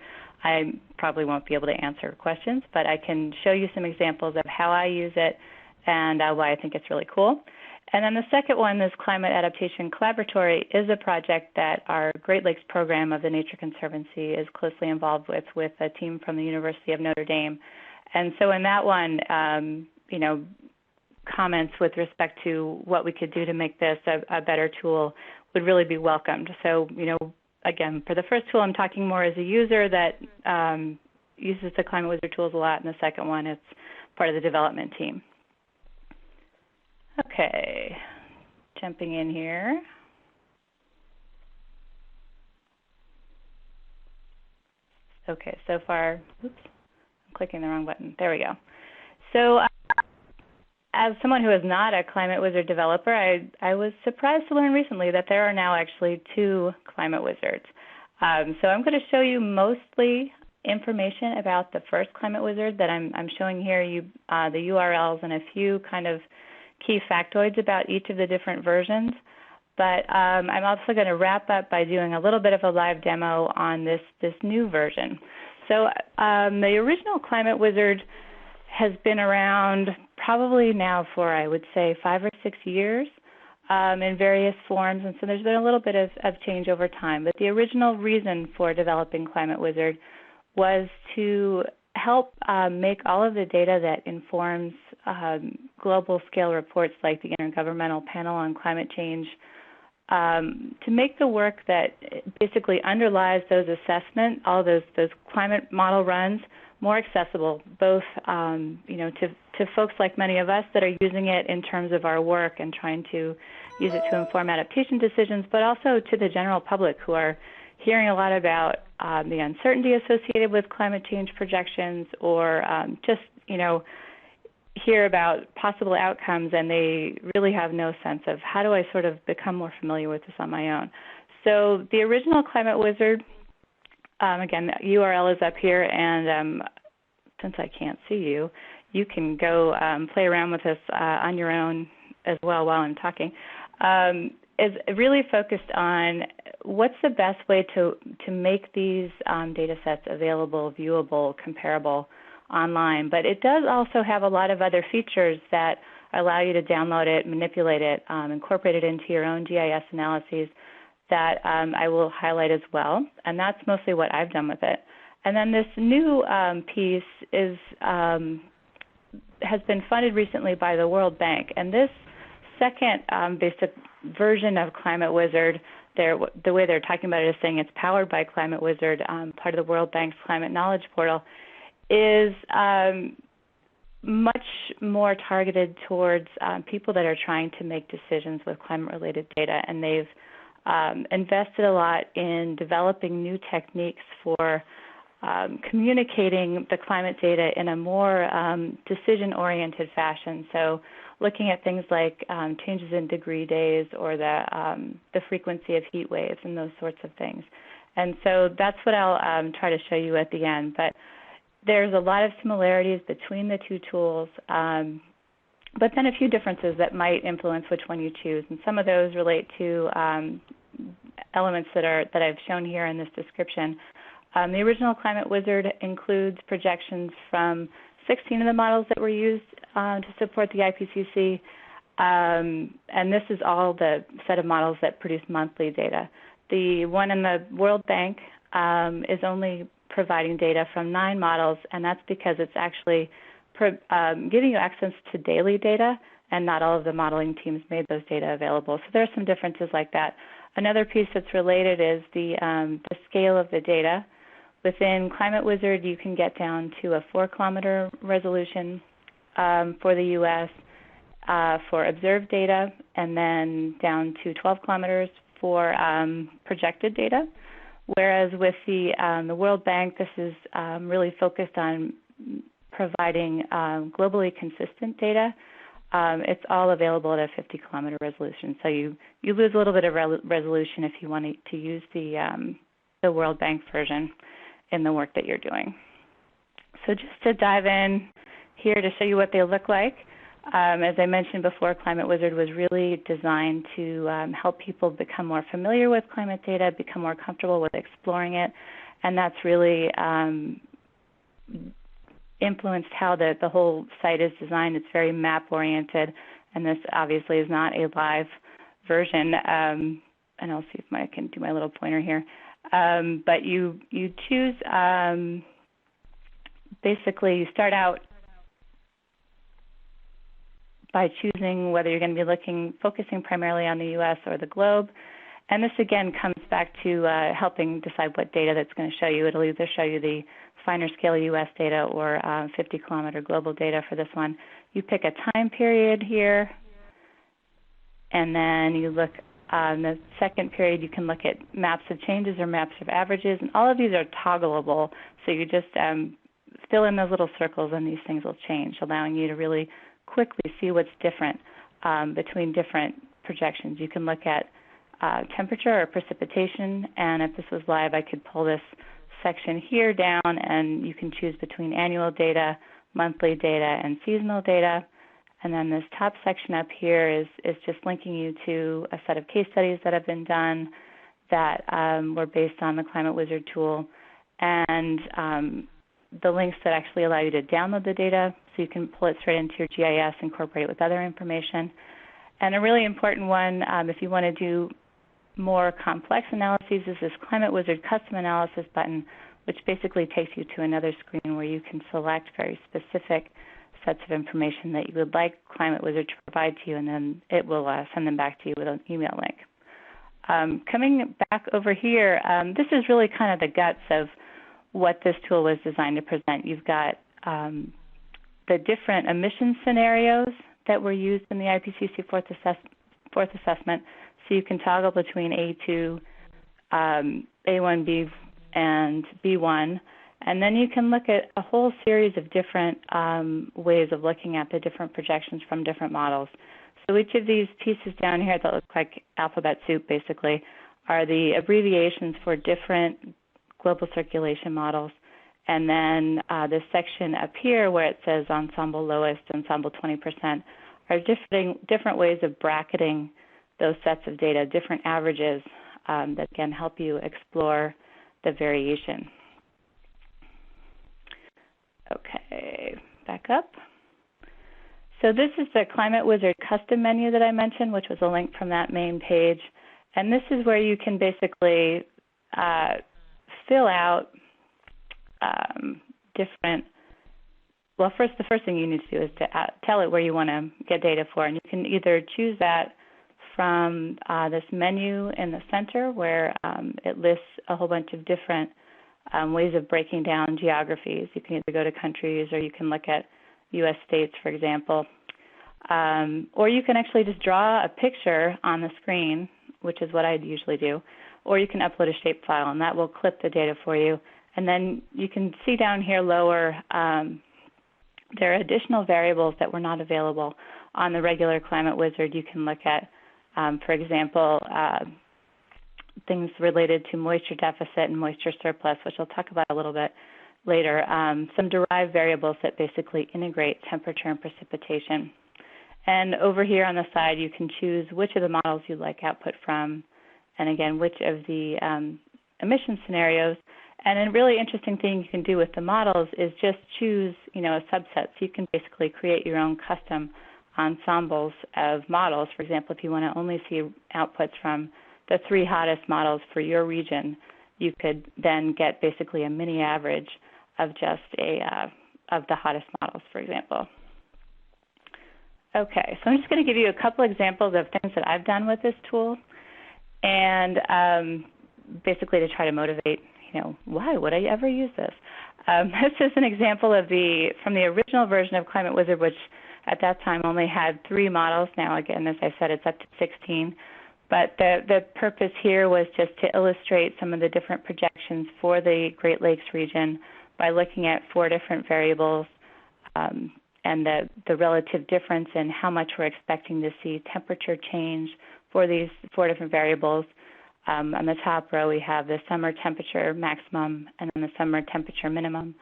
I probably won't be able to answer questions, but I can show you some examples of how I use it and why I think it's really cool. And then the second one, this Climate Adaptation Collaboratory, is a project that our Great Lakes program of the Nature Conservancy is closely involved with a team from the University of Notre Dame. And so in that one, comments with respect to what we could do to make this a better tool would really be welcomed. So, again, for the first tool, I'm talking more as a user that uses the ClimateWizard tools a lot, and the second one, it's part of the development team. Okay, jumping in here. Okay, so far, oops, I'm clicking the wrong button. There we go. So as someone who is not a ClimateWizard developer, I was surprised to learn recently that there are now actually two ClimateWizards. So I'm going to show you mostly information about the first ClimateWizard that I'm showing here, the URLs and a few kind of key factoids about each of the different versions. But I'm also going to wrap up by doing a little bit of a live demo on this new version. So the original ClimateWizard has been around probably now for, I would say, 5 or 6 years in various forms, and so there's been a little bit of change over time. But the original reason for developing ClimateWizard was to help make all of the data that informs global scale reports like the Intergovernmental Panel on Climate Change to make the work that basically underlies those assessments, all those climate model runs, more accessible, both to folks like many of us that are using it in terms of our work and trying to use it to inform adaptation decisions, but also to the general public who are hearing a lot about the uncertainty associated with climate change projections, or just hear about possible outcomes, and they really have no sense of how do I sort of become more familiar with this on my own. So the original ClimateWizard, again, the URL is up here, and since I can't see you, you can go play around with this on your own as well while I'm talking, is really focused on what's the best way to make these data sets available, viewable, comparable online. But it does also have a lot of other features that allow you to download it, manipulate it, incorporate it into your own GIS analyses that I will highlight as well. And that's mostly what I've done with it. And then this new piece is has been funded recently by the World Bank. And this second basic version of ClimateWizard, the way they're talking about it is saying it's powered by ClimateWizard, part of the World Bank's Climate Knowledge Portal, is much more targeted towards people that are trying to make decisions with climate-related data. And they've invested a lot in developing new techniques for communicating the climate data in a more decision-oriented fashion. So looking at things like changes in degree days or the frequency of heat waves and those sorts of things. And so that's what I'll try to show you at the end. But there's a lot of similarities between the two tools, but then a few differences that might influence which one you choose. And some of those relate to elements that I've shown here in this description. The original ClimateWizard includes projections from 16 of the models that were used to support the IPCC, and this is all the set of models that produce monthly data. The one in the World Bank is only providing data from 9 models, and that's because it's actually giving you access to daily data, and not all of the modeling teams made those data available. So there are some differences like that. Another piece that's related is the scale of the data. Within ClimateWizard, you can get down to a 4-kilometer resolution for the U.S. For observed data, and then down to 12 kilometers for projected data. Whereas with the World Bank, this is really focused on providing globally consistent data. It's all available at a 50-kilometer resolution. So you lose a little bit of resolution if you want to use the World Bank version in the work that you're doing. So just to dive in here to show you what they look like, as I mentioned before, ClimateWizard was really designed to help people become more familiar with climate data, become more comfortable with exploring it, and that's really influenced how the whole site is designed. It's very map-oriented, and this obviously is not a live version, and I'll see if I can do my little pointer here. But you choose, basically you start out by choosing whether you're going to be focusing primarily on the U.S. or the globe. And this again comes back to helping decide what data that's going to show you. It'll either show you the finer scale U.S. data or 50-kilometer global data for this one. You pick a time period here, and then you look on the second period. You can look at maps of changes or maps of averages, and all of these are toggleable. So you just fill in those little circles, and these things will change, allowing you to really quickly see what's different between different projections. You can look at temperature or precipitation, and if this was live, I could pull this section here down, and you can choose between annual data, monthly data, and seasonal data. And then this top section up here is just linking you to a set of case studies that have been done that were based on the ClimateWizard tool, and the links that actually allow you to download the data so you can pull it straight into your GIS, incorporate it with other information. And a really important one, if you want to do more complex analyses, is this ClimateWizard Custom Analysis button, which basically takes you to another screen where you can select very specific sets of information that you would like ClimateWizard to provide to you, and then it will send them back to you with an email link. Coming back over here, this is really kind of the guts of what this tool was designed to present. You've got the different emission scenarios that were used in the IPCC fourth assessment, so you can toggle between A2, A1, B, and B1, and then you can look at a whole series of different ways of looking at the different projections from different models. So each of these pieces down here that look like alphabet soup, basically, are the abbreviations for different global circulation models. And then this section up here where it says ensemble lowest, ensemble 20%, are different ways of bracketing those sets of data, different averages that can help you explore the variation. Okay, back up. So this is the ClimateWizard custom menu that I mentioned, which was a link from that main page. And this is where you can basically fill out different, well, the first thing you need to do is to tell it where you want to get data for. And you can either choose that from this menu in the center where it lists a whole bunch of different ways of breaking down geographies. You can either go to countries or you can look at U.S. states, for example. Or you can actually just draw a picture on the screen, which is what I'd usually do. Or you can upload a shapefile, and that will clip the data for you. And then you can see down here lower, there are additional variables that were not available on the regular ClimateWizard. You can look at, for example, things related to moisture deficit and moisture surplus, which I'll talk about a little bit later. Some derived variables that basically integrate temperature and precipitation. And over here on the side, you can choose which of the models you'd like output from, and again, which of the emission scenarios. And a really interesting thing you can do with the models is just choose, a subset. So you can basically create your own custom ensembles of models. For example, if you want to only see outputs from the 3 hottest models for your region, you could then get basically a mini average of just of the hottest models, for example. Okay, so I'm just going to give you a couple examples of things that I've done with this tool, and basically to try to motivate, why would I ever use this? This is an example of from the original version of ClimateWizard, which at that time only had 3 models. Now, again, as I said, it's up to 16. But the purpose here was just to illustrate some of the different projections for the Great Lakes region by looking at 4 different variables and the relative difference in how much we're expecting to see temperature change for these 4 different variables. On the top row, we have the summer temperature maximum and then the summer temperature minimum.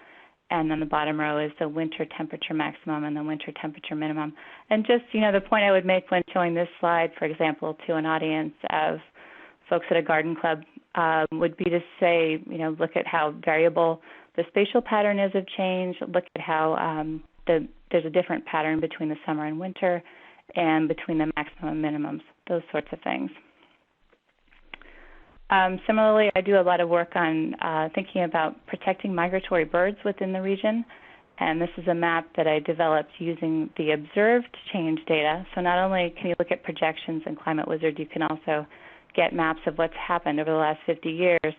And then the bottom row is the winter temperature maximum and the winter temperature minimum. And just, the point I would make when showing this slide, for example, to an audience of folks at a garden club would be to say, look at how variable the spatial pattern is of change, look at how there's a different pattern between the summer and winter and between the maximum and minimums, those sorts of things. Similarly, I do a lot of work on thinking about protecting migratory birds within the region, and this is a map that I developed using the observed change data. So not only can you look at projections in ClimateWizard, you can also get maps of what's happened over the last 50 years.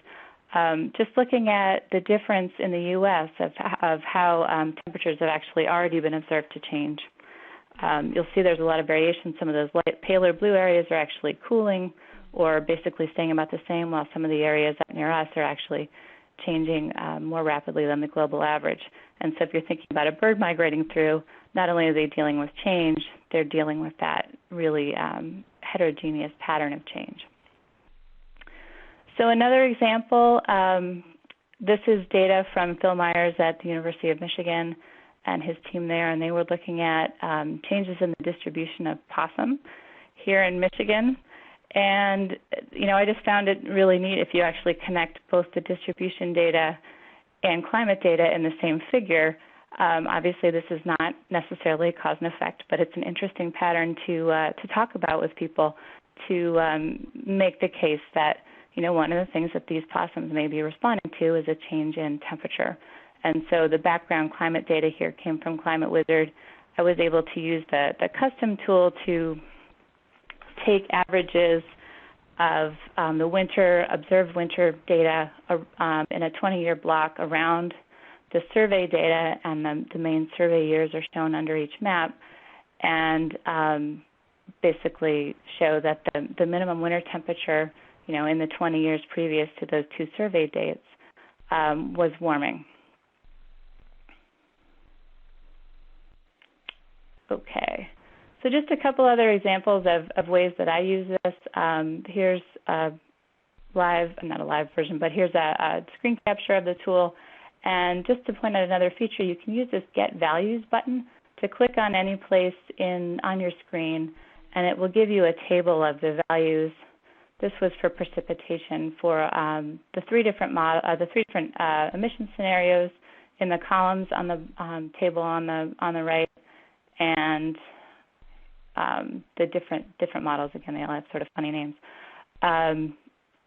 Just looking at the difference in the U.S. of how temperatures have actually already been observed to change. You'll see there's a lot of variation. Some of those light, paler blue areas are actually cooling or basically staying about the same, while some of the areas up near us are actually changing more rapidly than the global average. And so if you're thinking about a bird migrating through, not only are they dealing with change, they're dealing with that really heterogeneous pattern of change. So another example, this is data from Phil Myers at the University of Michigan and his team there, and they were looking at changes in the distribution of possum here in Michigan. And, I just found it really neat if you actually connect both the distribution data and climate data in the same figure. Obviously, this is not necessarily a cause and effect, but it's an interesting pattern to talk about with people to make the case that one of the things that these possums may be responding to is a change in temperature. And so the background climate data here came from ClimateWizard. I was able to use the custom tool to take averages of the observed winter data in a 20-year block around the survey data, and the main survey years are shown under each map, and basically show that the minimum winter temperature, in the 20 years previous to those two survey dates was warming. Okay, so just a couple other examples of ways that I use this. Here's a not a live version, but here's a screen capture of the tool. And just to point out another feature, you can use this Get Values button to click on any place on your screen, and it will give you a table of the values. This was for precipitation for the three different emission scenarios in the columns on the table on the right, and the different models. Again, they all have sort of funny names.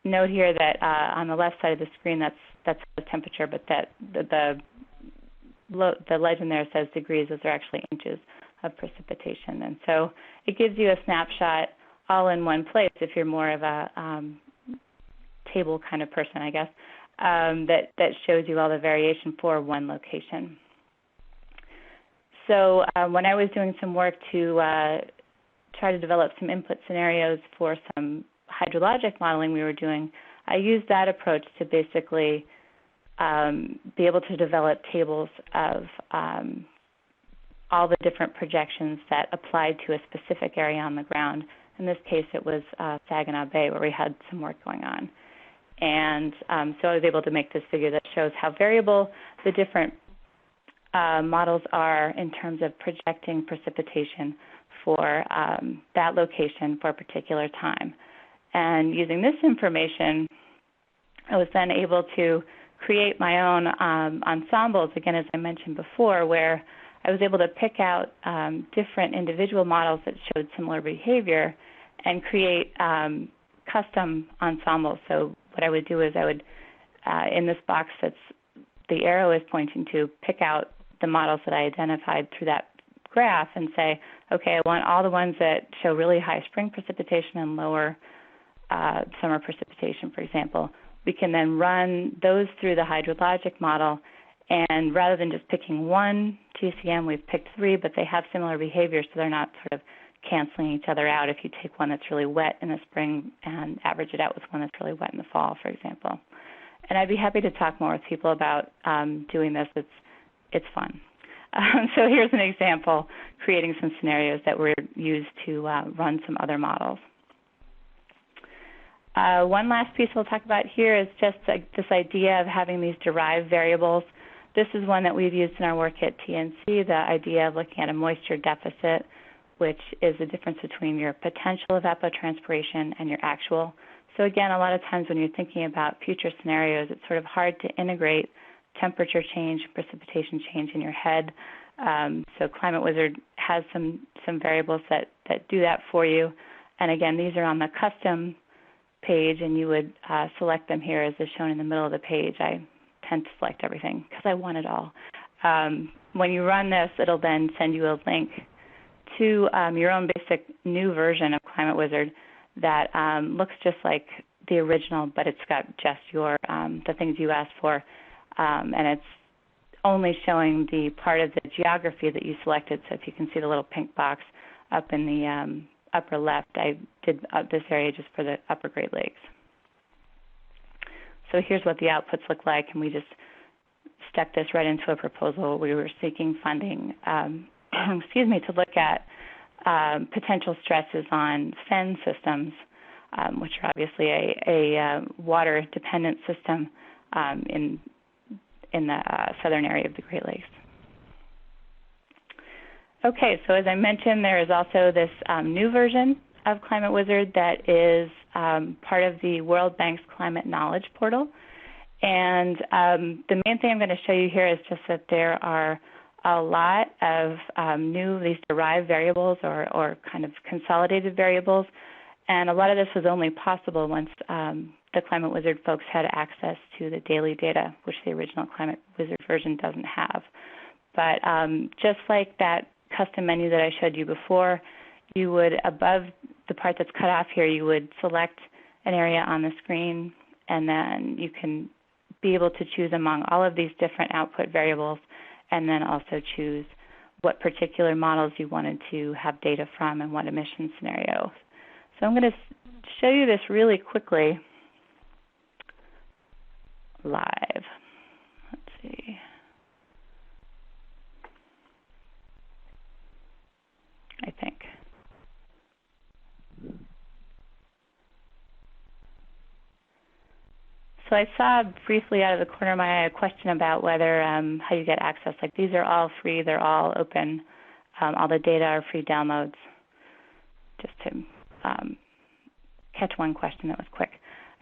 Note here that on the left side of the screen, that's the temperature, but that the legend there says degrees. Those are actually inches of precipitation, and so it gives you a snapshot all in one place if you're more of a table kind of person, I guess, that shows you all the variation for one location. So when I was doing some work to try to develop some input scenarios for some hydrologic modeling we were doing, I used that approach to basically be able to develop tables of all the different projections that applied to a specific area on the ground. In this case, it was Saginaw Bay, where we had some work going on. And so I was able to make this figure that shows how variable the different models are in terms of projecting precipitation for that location for a particular time. And using this information, I was then able to create my own ensembles, again, as I mentioned before, where I was able to pick out different individual models that showed similar behavior and create custom ensembles. So what I would do is I would, in this box that's the arrow is pointing to, pick out the models that I identified through that graph and say, okay, I want all the ones that show really high spring precipitation and lower summer precipitation, for example. We can then run those through the hydrologic model, and rather than just picking one GCM, we've picked three, but they have similar behavior, so they're not sort of canceling each other out if you take one that's really wet in the spring and average it out with one that's really wet in the fall, for example. And I'd be happy to talk more with people about doing this. It's fun. So here's an example, creating some scenarios that were used to run some other models. One last piece we'll talk about here is just this idea of having these derived variables. This is one that we've used in our work at TNC, the idea of looking at a moisture deficit, which is the difference between your potential evapotranspiration and your actual. So again, a lot of times when you're thinking about future scenarios, it's sort of hard to integrate temperature change, precipitation change in your head. So ClimateWizard has some variables that do that for you. And again, these are on the custom page, and you would select them here as is shown in the middle of the page. I tend to select everything because I want it all. When you run this, it'll then send you a link to your own basic new version of ClimateWizard that looks just like the original, but it's got just the things you asked for, and it's only showing the part of the geography that you selected. So if you can see the little pink box up in the upper left, I did this area just for the upper Great Lakes. So here's what the outputs look like, and we just stuck this right into a proposal. We were seeking funding, to look at potential stresses on fen systems, which are obviously a water-dependent system in the southern area of the Great Lakes. Okay, so as I mentioned, there is also this new version of ClimateWizard that is part of the World Bank's Climate Knowledge Portal. And the main thing I'm going to show you here is just that there are a lot of these derived variables or kind of consolidated variables. And a lot of this was only possible once the ClimateWizard folks had access to the daily data, which the original ClimateWizard version doesn't have. But just like that custom menu that I showed you before, you would, above the part that's cut off here, you would select an area on the screen, and then you can be able to choose among all of these different output variables, and then also choose what particular models you wanted to have data from and what emission scenarios. So I'm going to show you this really quickly live. Let's see. I think. So I saw briefly out of the corner of my eye a question about whether how you get access. Like, these are all free, they're all open. All the data are free downloads. Just to catch one question that was quick.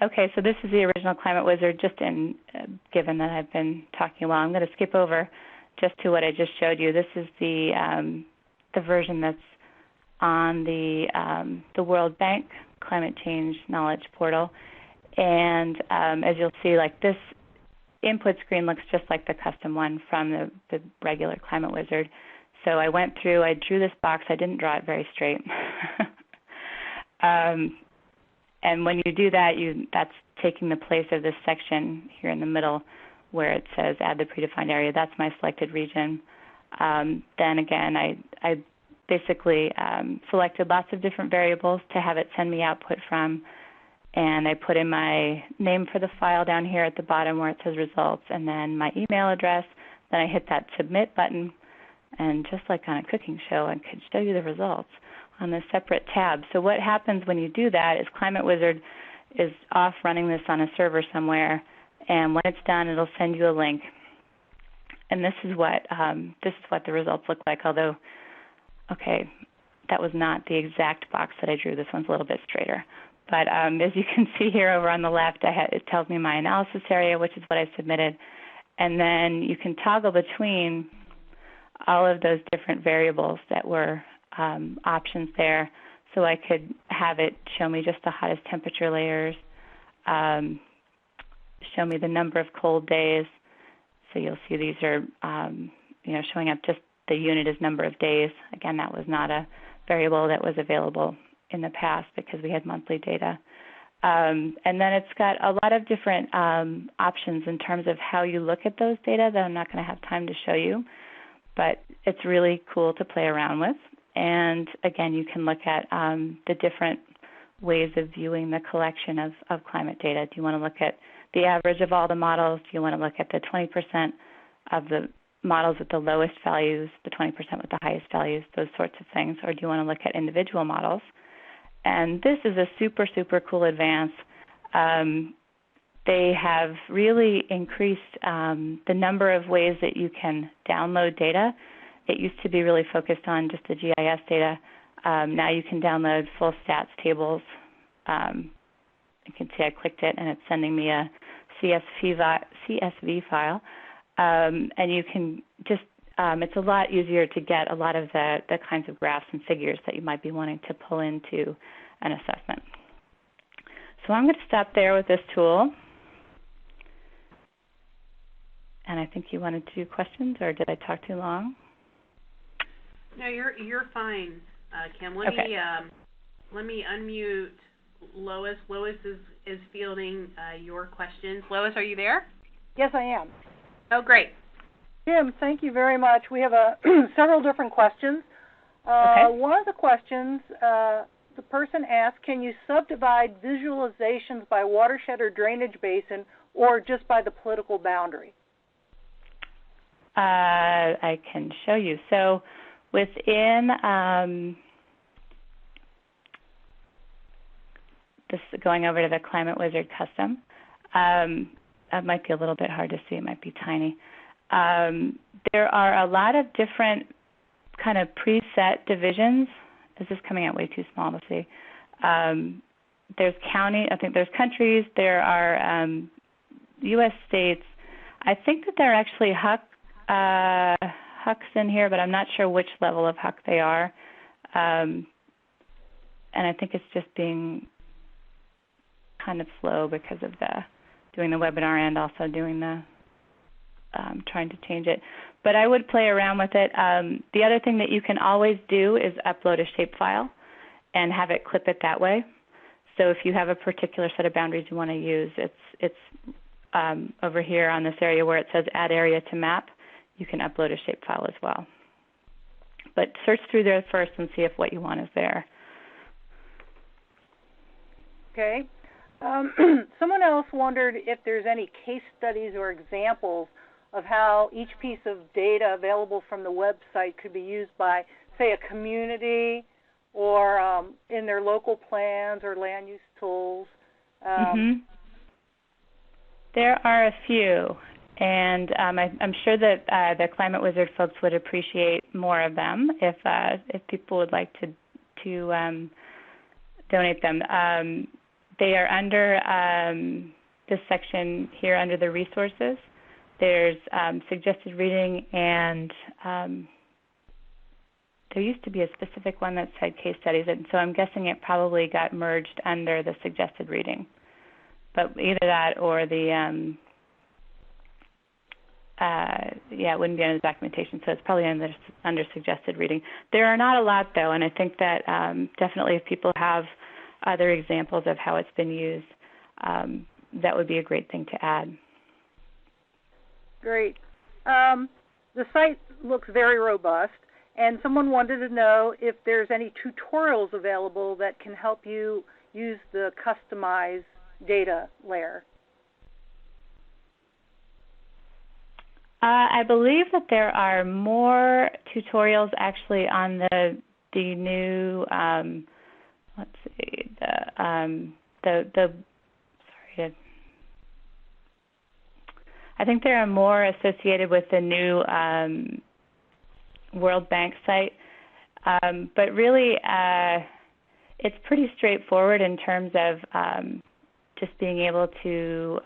Okay, so this is the original ClimateWizard. Just given that I've been talking a while, I'm going to skip over just to what I just showed you. This is the version that's on the World Bank Climate Change Knowledge Portal. And as you'll see, like, this input screen looks just like the custom one from the regular ClimateWizard. So I went through, I drew this box. I didn't draw it very straight. And when you do that, that's taking the place of this section here in the middle where it says add the predefined area. That's my selected region. Then again, I basically selected lots of different variables to have it send me output from. And I put in my name for the file down here at the bottom where it says results, and then my email address. Then I hit that submit button, and just like on a cooking show, I could show you the results on a separate tab. So what happens when you do that is ClimateWizard is off running this on a server somewhere, and when it's done, it'll send you a link. And this is what the results look like. Although, okay, that was not the exact box that I drew. This one's a little bit straighter. But as you can see here over on the left, it tells me my analysis area, which is what I submitted. And then you can toggle between all of those different variables that were options there. So I could have it show me just the hottest temperature layers, show me the number of cold days. So you'll see these are showing up just the unit as number of days. Again, that was not a variable that was available in the past because we had monthly data. And then it's got a lot of different options in terms of how you look at those data that I'm not going to have time to show you, but it's really cool to play around with. And again, you can look at the different ways of viewing the collection of climate data. Do you want to look at the average of all the models? Do you want to look at the 20% of the models with the lowest values, the 20% with the highest values, those sorts of things? Or do you want to look at individual models? And this is a super, super cool advance. They have really increased the number of ways that you can download data. It used to be really focused on just the GIS data. Now you can download full stats tables. You can see I clicked it, and it's sending me a CSV file. And you can just it's a lot easier to get a lot of the kinds of graphs and figures that you might be wanting to pull into an assessment. So I'm going to stop there with this tool. And I think you wanted to do questions, or did I talk too long?
No, you're fine, Kim. Let me unmute Lois. Lois is fielding your questions. Lois, are you there?
Yes, I am.
Oh, great.
Jim, thank you very much. We have several different questions.
Okay.
One of the questions, the person asked, can you subdivide visualizations by watershed or drainage basin, or just by the political boundary?
I can show you. So within this, going over to the ClimateWizard custom, that might be a little bit hard to see. It might be tiny. There are a lot of different kind of preset divisions. This is coming out way too small to see. There's county, I think there's countries, there are U.S. states. I think that there are actually HUCs in here, but I'm not sure which level of HUC they are. And I think it's just being kind of slow because of doing the webinar and also doing the trying to change it. But I would play around with it. The other thing that you can always do is upload a shapefile and have it clip it that way. So if you have a particular set of boundaries you want to use, it's over here on this area where it says Add Area to Map. You can upload a shapefile as well. But search through there first and see if what you want is there.
Okay. Someone else wondered if there's any case studies or examples of how each piece of data available from the website could be used by, say, a community or in their local plans or land use tools.
There are a few, and I'm sure that the ClimateWizard folks would appreciate more of them if people would like to donate them. They are under this section here under the resources. There's suggested reading, and there used to be a specific one that said case studies, and so I'm guessing it probably got merged under the suggested reading. But either that or the, it wouldn't be under the documentation, so it's probably under suggested reading. There are not a lot, though, and I think that definitely if people have other examples of how it's been used, that would be a great thing to add.
Great. The site looks very robust, and someone wanted to know if there's any tutorials available that can help you use the customized data layer.
I believe that there are more tutorials actually on the new I think there are more associated with the new World Bank site, but really it's pretty straightforward in terms of just being able to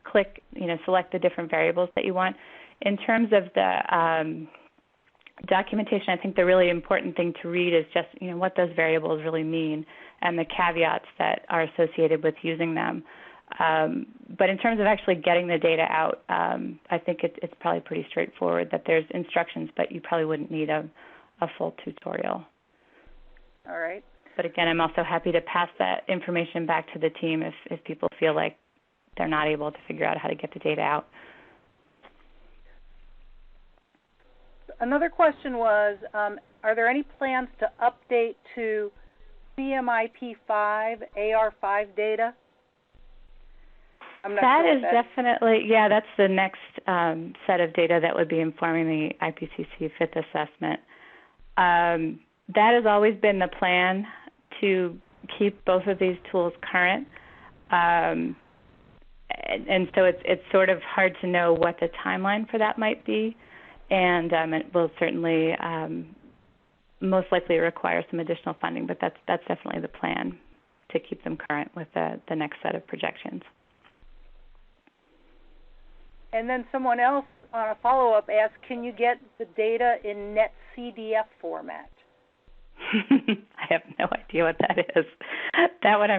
click, select the different variables that you want. In terms of the documentation, I think the really important thing to read is just, what those variables really mean and the caveats that are associated with using them. But in terms of actually getting the data out, I think it's probably pretty straightforward that there's instructions, but you probably wouldn't need a full tutorial.
All right.
But again, I'm also happy to pass that information back to the team if people feel like they're not able to figure out how to get the data out.
Another question was, are there any plans to update to CMIP5, AR5 data?
That is definitely, that's the next set of data that would be informing the IPCC fifth assessment. That has always been the plan, to keep both of these tools current. And so it's sort of hard to know what the timeline for that might be. And it will certainly most likely require some additional funding, but that's definitely the plan, to keep them current with the next set of projections.
And then someone else on a follow-up asked, can you get the data in NetCDF format?
I have no idea what that is. That one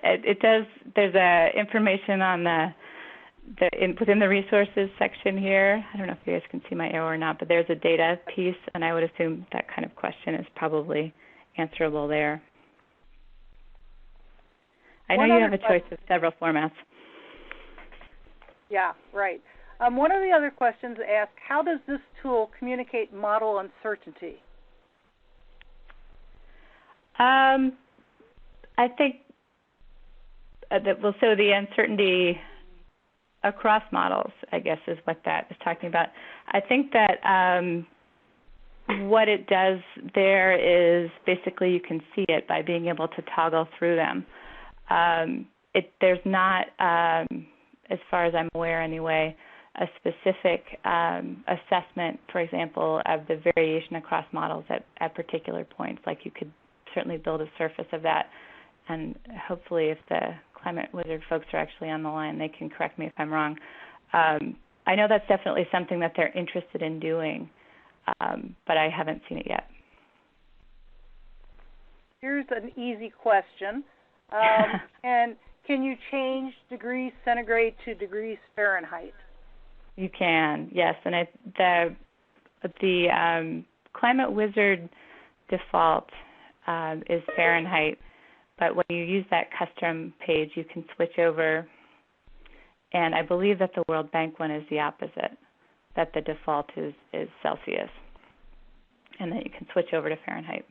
it does. There's information on within the resources section here. I don't know if you guys can see my arrow or not, but there's a data piece, and I would assume that kind of question is probably answerable there. I know you have a choice of several formats.
Yeah, right. One of the other questions asked, how does this tool communicate model uncertainty?
I think so the uncertainty across models, I guess, is what that is talking about. I think that what it does there is basically you can see it by being able to toggle through them. There's not, as far as I'm aware anyway, a specific assessment, for example, of the variation across models at particular points. Like you could certainly build a surface of that, and hopefully if the ClimateWizard folks are actually on the line, they can correct me if I'm wrong. I know that's definitely something that they're interested in doing, but I haven't seen it yet.
Here's an easy question. And can you change degrees centigrade to degrees Fahrenheit?
You can, yes. And the ClimateWizard default is Fahrenheit, but when you use that custom page, you can switch over. And I believe that the World Bank one is the opposite, that the default is Celsius, and then you can switch over to Fahrenheit.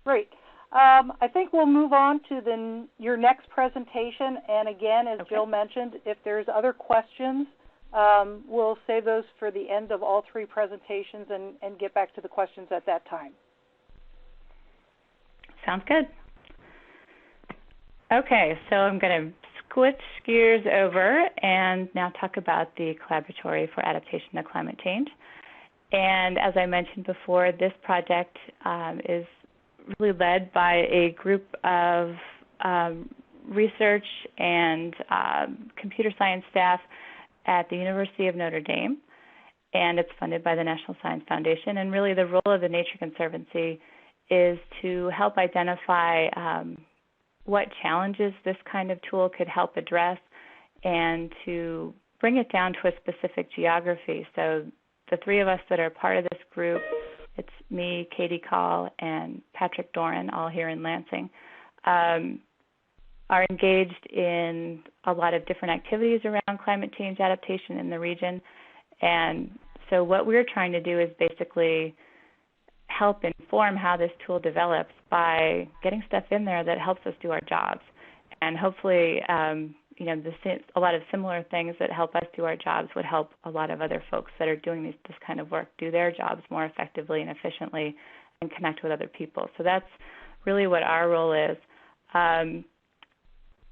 Great. I think we'll move on to your next presentation. And again, as Jill mentioned, if there's other questions, we'll save those for the end of all three presentations and get back to the questions at that time.
Sounds good. Okay, so I'm going to switch gears over and now talk about the Collaboratory for Adaptation to Climate Change. And as I mentioned before, this project is really led by a group of research and computer science staff at the University of Notre Dame, and it's funded by the National Science Foundation. And really the role of the Nature Conservancy is to help identify what challenges this kind of tool could help address and to bring it down to a specific geography. So the three of us that are part of this group, it's me, Katie Call, and Patrick Doran, all here in Lansing, are engaged in a lot of different activities around climate change adaptation in the region. And so what we're trying to do is basically help inform how this tool develops by getting stuff in there that helps us do our jobs. And hopefully, a lot of similar things that help us do our jobs would help a lot of other folks that are doing this kind of work do their jobs more effectively and efficiently and connect with other people. So that's really what our role is.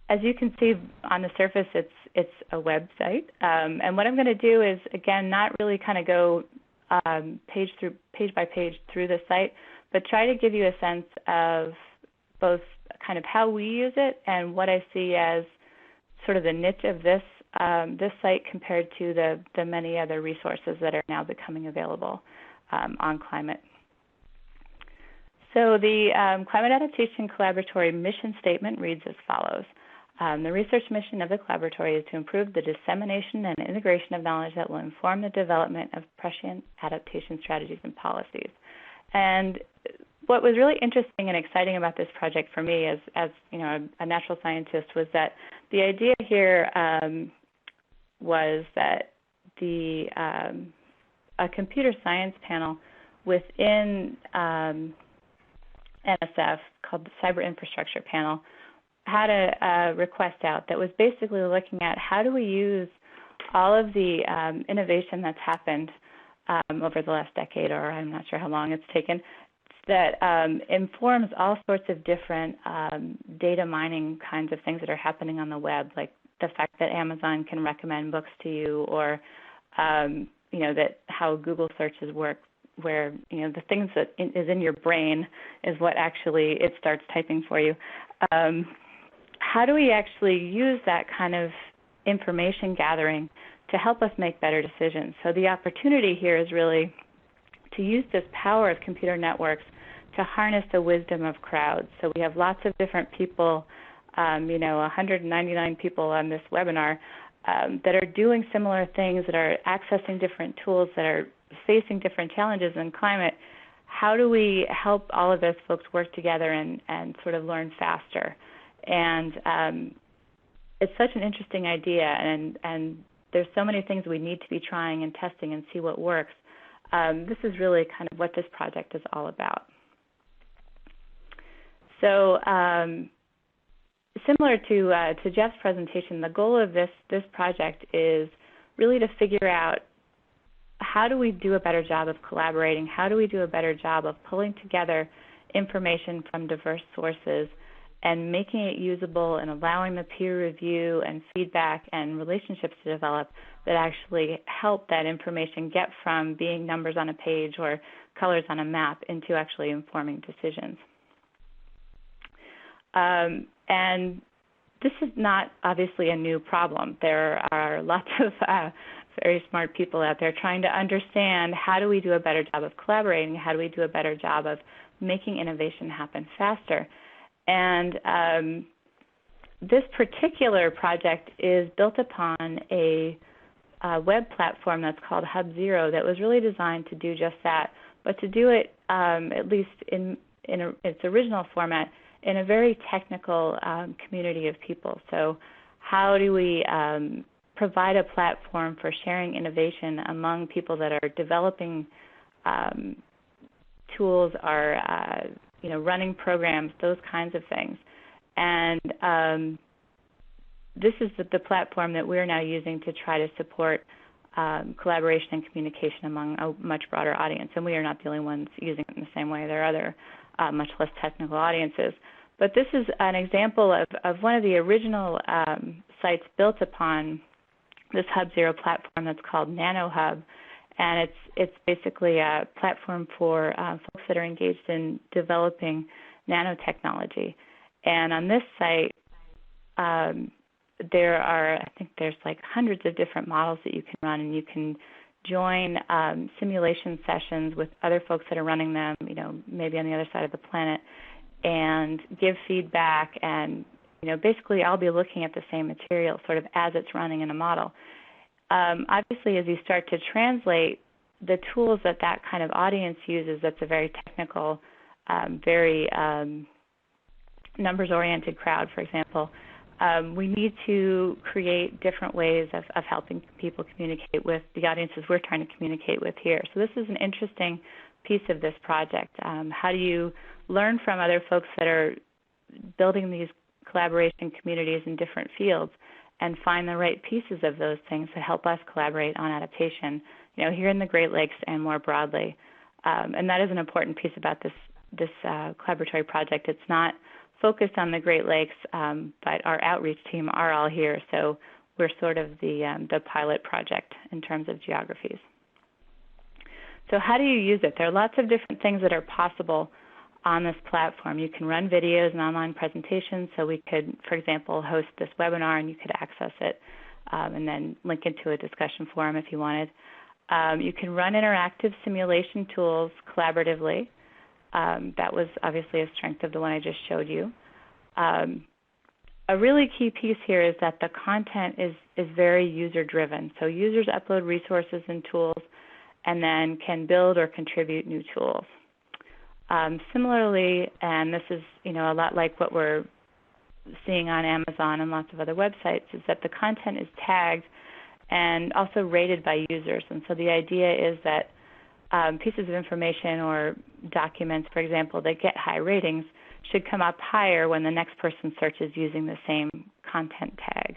As you can see on the surface, it's a website. And what I'm going to do is, again, not really kind of go page by page through the site, but try to give you a sense of both kind of how we use it and what I see as sort of the niche of this site compared to the many other resources that are now becoming available on climate. So the Climate Adaptation Collaboratory mission statement reads as follows. The research mission of the Collaboratory is to improve the dissemination and integration of knowledge that will inform the development of prescient adaptation strategies and policies. And what was really interesting and exciting about this project for me as you know, a natural scientist was that the idea here was that a computer science panel within NSF called the Cyber Infrastructure Panel had a request out that was basically looking at how do we use all of the innovation that's happened over the last decade, or I'm not sure how long it's taken, that informs all sorts of different data mining kinds of things that are happening on the web, like the fact that Amazon can recommend books to you, or that how Google searches work, where the things that is in your brain is what actually it starts typing for you. How do we actually use that kind of information gathering to help us make better decisions? So the opportunity here is really to use this power of computer networks to harness the wisdom of crowds. So we have lots of different people, 199 people on this webinar that are doing similar things, that are accessing different tools, that are facing different challenges in climate. How do we help all of those folks work together and sort of learn faster? And it's such an interesting idea, and there's so many things we need to be trying and testing and see what works. This is really kind of what this project is all about. So similar to Jeff's presentation, the goal of this project is really to figure out how do we do a better job of collaborating, how do we do a better job of pulling together information from diverse sources and making it usable and allowing the peer review and feedback and relationships to develop that actually help that information get from being numbers on a page or colors on a map into actually informing decisions. And this is not obviously a new problem. There are lots of very smart people out there trying to understand how do we do a better job of collaborating, how do we do a better job of making innovation happen faster. And this particular project is built upon a web platform that's called Hub Zero that was really designed to do just that, but to do it, at least in its original format, in a very technical community of people. So how do we provide a platform for sharing innovation among people that are developing tools, are running programs, those kinds of things. And this is the platform that we're now using to try to support collaboration and communication among a much broader audience. And we are not the only ones using it in the same way. There are other much less technical audiences. But this is an example of one of the original sites built upon this Hub Zero platform that's called NanoHub. And it's basically a platform for folks that are engaged in developing nanotechnology. And on this site, there's like hundreds of different models that you can run, and you can join simulation sessions with other folks that are running them, maybe on the other side of the planet, and give feedback. And, basically I'll be looking at the same material sort of as it's running in a model. Obviously, as you start to translate the tools that kind of audience uses, that's a very technical, very numbers-oriented crowd, for example, we need to create different ways of helping people communicate with the audiences we're trying to communicate with here. So this is an interesting piece of this project. How do you learn from other folks that are building these collaboration communities in different fields and find the right pieces of those things to help us collaborate on adaptation, here in the Great Lakes and more broadly. And that is an important piece about this Collaboratory project. It's not focused on the Great Lakes, but our outreach team are all here, so we're sort of the pilot project in terms of geographies. So how do you use it? There are lots of different things that are possible on this platform. You can run videos and online presentations, so we could, for example, host this webinar and you could access it and then link into a discussion forum if you wanted. You can run interactive simulation tools collaboratively. That was obviously a strength of the one I just showed you. A really key piece here is that the content is very user-driven. So users upload resources and tools and then can build or contribute new tools. Similarly, and this is a lot like what we're seeing on Amazon and lots of other websites, is that the content is tagged and also rated by users. And so the idea is that pieces of information or documents, for example, that get high ratings should come up higher when the next person searches using the same content tag.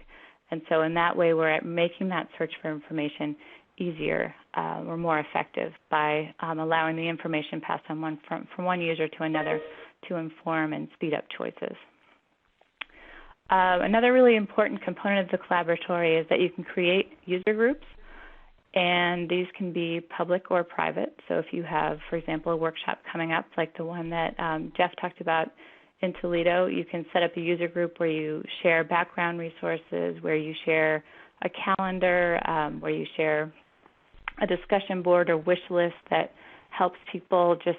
And so in that way, we're making that search for information easier or more effective by allowing the information passed on from one user to another to inform and speed up choices. Another really important component of the Collaboratory is that you can create user groups, and these can be public or private. So if you have, for example, a workshop coming up like the one that Jeff talked about in Toledo, you can set up a user group where you share background resources, where you share a calendar, where you share a discussion board or wish list that helps people just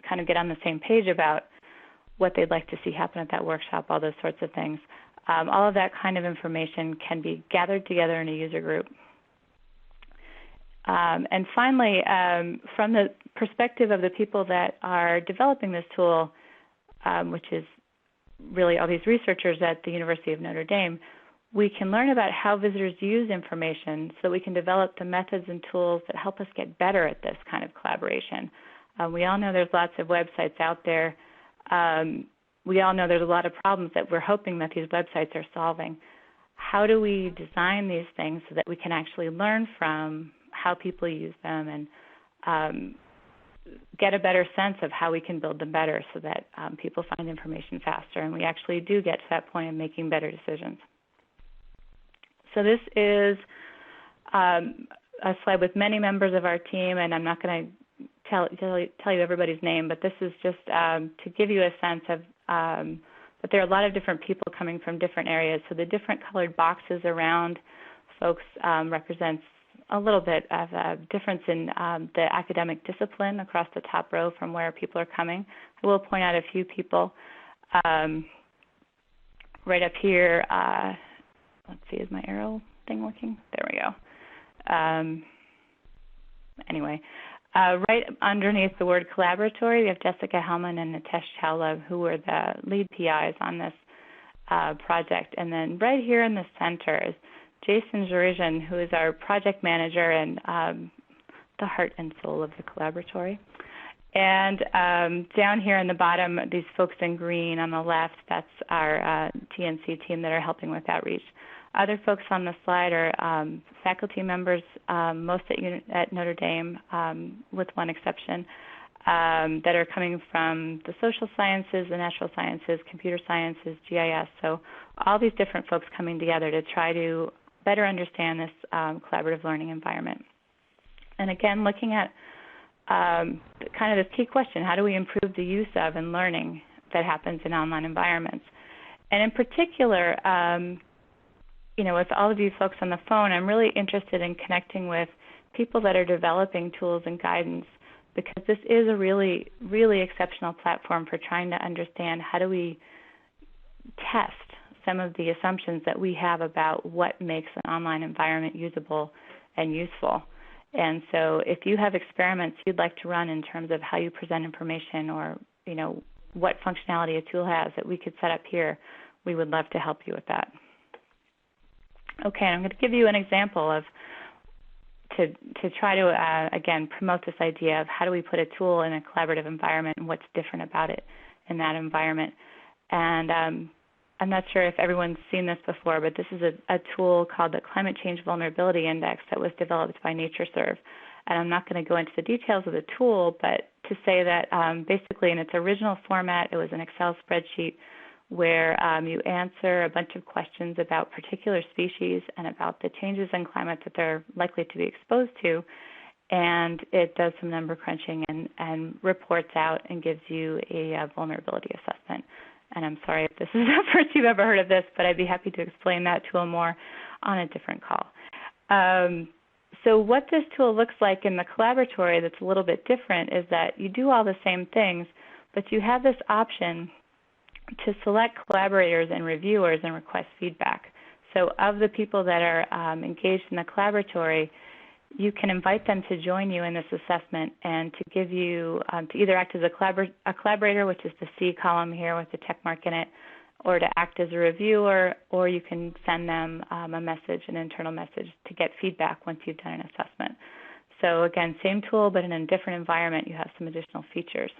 kind of get on the same page about what they'd like to see happen at that workshop, all those sorts of things. All of that kind of information can be gathered together in a user group. And finally, from the perspective of the people that are developing this tool, which is really all these researchers at the University of Notre Dame, we can learn about how visitors use information so we can develop the methods and tools that help us get better at this kind of collaboration. We all know there's lots of websites out there. We all know there's a lot of problems that we're hoping that these websites are solving. How do we design these things so that we can actually learn from how people use them and get a better sense of how we can build them better so that people find information faster and we actually do get to that point of making better decisions. So this is a slide with many members of our team, and I'm not going to tell you everybody's name, but this is just to give you a sense of that there are a lot of different people coming from different areas. So the different colored boxes around folks represents a little bit of a difference in the academic discipline across the top row from where people are coming. I will point out a few people. right up here, let's see, is my arrow thing working? There we go. Anyway, right underneath the word Collaboratory, we have Jessica Hellman and Nitesh Chawla, who were the lead PIs on this project. And then right here in the center is Jason Jurijan, who is our project manager and the heart and soul of the Collaboratory. And down here in the bottom, these folks in green on the left, that's our TNC team that are helping with outreach. Other folks on the slide are faculty members, most at Notre Dame, with one exception, that are coming from the social sciences, the natural sciences, computer sciences, GIS. So all these different folks coming together to try to better understand this collaborative learning environment. And again, looking at kind of this key question, how do we improve the use of and learning that happens in online environments? And in particular, with all of you folks on the phone, I'm really interested in connecting with people that are developing tools and guidance, because this is a really, really exceptional platform for trying to understand how do we test some of the assumptions that we have about what makes an online environment usable and useful. And so if you have experiments you'd like to run in terms of how you present information or, what functionality a tool has that we could set up here, we would love to help you with that. Okay, I'm going to give you an example of to try to, again, promote this idea of how do we put a tool in a collaborative environment and what's different about it in that environment. And I'm not sure if everyone's seen this before, but this is a tool called the Climate Change Vulnerability Index that was developed by NatureConserv. And I'm not going to go into the details of the tool, but to say that basically in its original format, it was an Excel spreadsheet where you answer a bunch of questions about particular species and about the changes in climate that they're likely to be exposed to, and it does some number crunching and reports out and gives you a vulnerability assessment. And I'm sorry if this is the first you've ever heard of this, but I'd be happy to explain that tool more on a different call. So what this tool looks like in the Collaboratory that's a little bit different is that you do all the same things, but you have this option to select collaborators and reviewers and request feedback. So of the people that are engaged in the Collaboratory, you can invite them to join you in this assessment and to give you, to either act as a collaborator, which is the C column here with the check mark in it, or to act as a reviewer, or you can send them a message, an internal message, to get feedback once you've done an assessment. So again, same tool, but in a different environment, you have some additional features.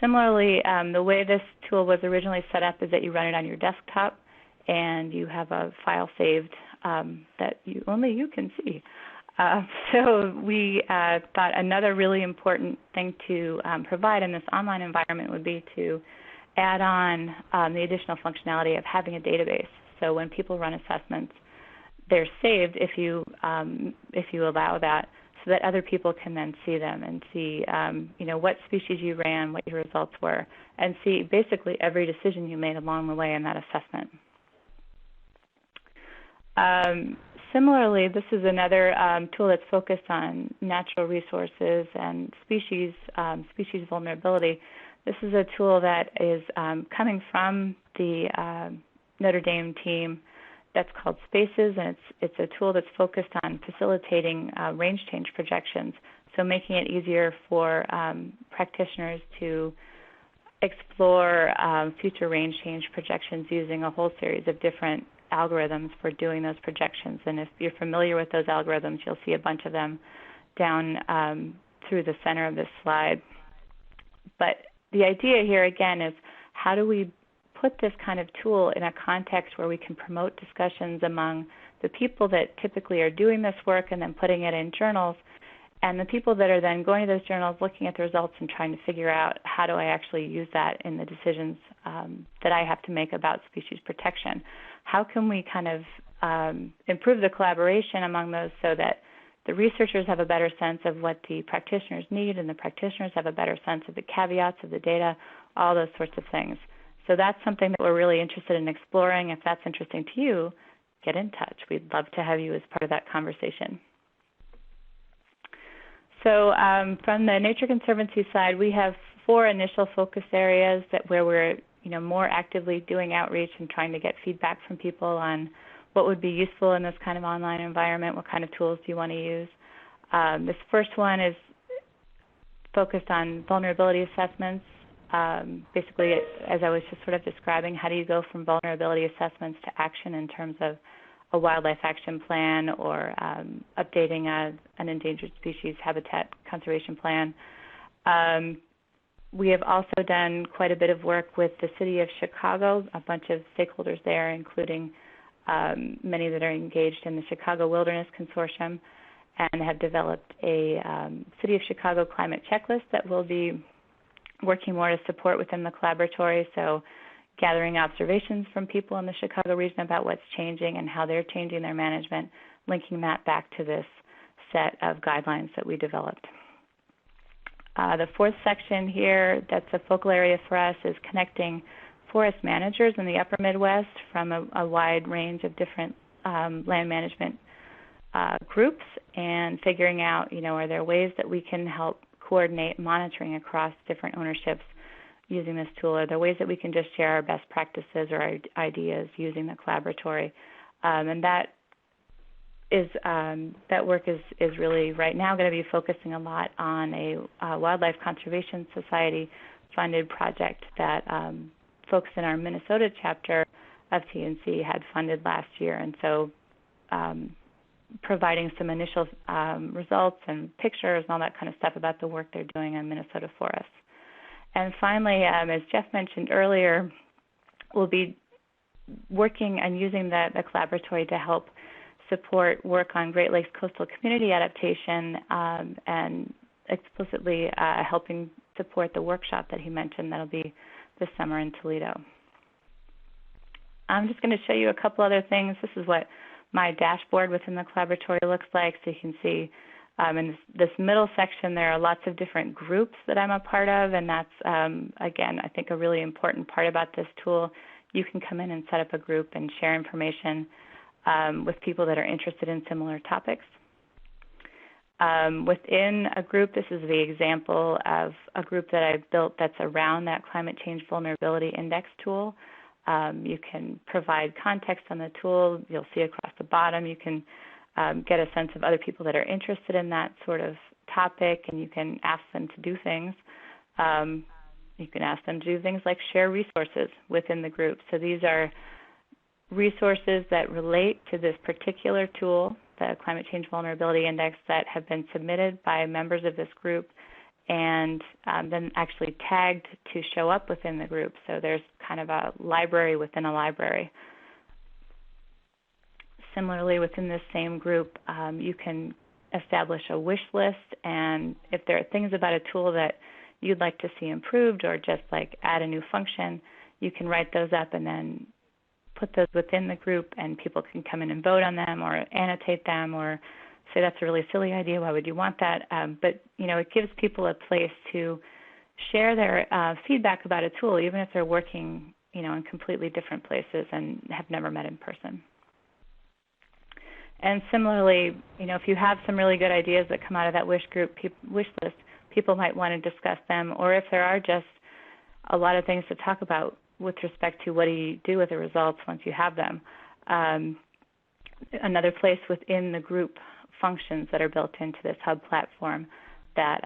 Similarly, the way this tool was originally set up is that you run it on your desktop, and you have a file saved that only you can see. So we thought another really important thing to provide in this online environment would be to add on the additional functionality of having a database. So when people run assessments, they're saved if you allow that, so that other people can then see them and see what species you ran, what your results were, and see basically every decision you made along the way in that assessment. Similarly, this is another tool that's focused on natural resources and species vulnerability. This is a tool that is coming from the Notre Dame team that's called Spaces, and it's a tool that's focused on facilitating range change projections, so making it easier for practitioners to explore future range change projections using a whole series of different algorithms for doing those projections. And if you're familiar with those algorithms, you'll see a bunch of them down through the center of this slide. But the idea here, again, is how do we put this kind of tool in a context where we can promote discussions among the people that typically are doing this work and then putting it in journals, and the people that are then going to those journals, looking at the results and trying to figure out how do I actually use that in the decisions that I have to make about species protection. How can we kind of improve the collaboration among those so that the researchers have a better sense of what the practitioners need, and the practitioners have a better sense of the caveats of the data, all those sorts of things. So that's something that we're really interested in exploring. If that's interesting to you, get in touch. We'd love to have you as part of that conversation. So from the Nature Conservancy side, we have 4 initial focus areas where we're more actively doing outreach and trying to get feedback from people on what would be useful in this kind of online environment, what kind of tools do you want to use. This first one is focused on vulnerability assessments. Basically, as I was just sort of describing, how do you go from vulnerability assessments to action in terms of a wildlife action plan or updating an endangered species habitat conservation plan. We have also done quite a bit of work with the City of Chicago, a bunch of stakeholders there, including many that are engaged in the Chicago Wilderness Consortium, and have developed a City of Chicago climate checklist that we'll be working more to support within the Collaboratory. So gathering observations from people in the Chicago region about what's changing and how they're changing their management, linking that back to this set of guidelines that we developed. The fourth section here that's a focal area for us is connecting forest managers in the upper Midwest from a wide range of different land management groups, and figuring out, are there ways that we can help coordinate monitoring across different ownerships using this tool? Are there ways that we can just share our best practices or our ideas using the Collaboratory? And that work is really right now going to be focusing a lot on a Wildlife Conservation Society funded project that folks in our Minnesota chapter of TNC had funded last year. And so providing some initial results and pictures and all that kind of stuff about the work they're doing in Minnesota forests. And finally, as Jeff mentioned earlier, we'll be working and using the Collaboratory to help support work on Great Lakes coastal community adaptation, and explicitly helping support the workshop that he mentioned that'll be this summer in Toledo. I'm just going to show you a couple other things. This is what my dashboard within the Collaboratory looks like. So you can see in this middle section there are lots of different groups that I'm a part of, and that's, again, I think a really important part about this tool. You can come in and set up a group and share information with people that are interested in similar topics. Within a group, this is the example of a group that I built that's around that Climate Change Vulnerability Index tool. You can provide context on the tool. You'll see across the bottom. You can get a sense of other people that are interested in that sort of topic, and you can ask them to do things. You can ask them to do things like share resources within the group. So these are resources that relate to this particular tool, the Climate Change Vulnerability Index, that have been submitted by members of this group and then actually tagged to show up within the group. So there's kind of a library within a library. Similarly, within this same group, you can establish a wish list, and if there are things about a tool that you'd like to see improved or just like add a new function, you can write those up and then put those within the group, and people can come in and vote on them or annotate them or say that's a really silly idea, why would you want that? But it gives people a place to share their feedback about a tool, even if they're working in completely different places and have never met in person. And similarly, if you have some really good ideas that come out of that wish list, people might want to discuss them, or if there are just a lot of things to talk about with respect to what do you do with the results once you have them. Another place within the group functions that are built into this hub platform that,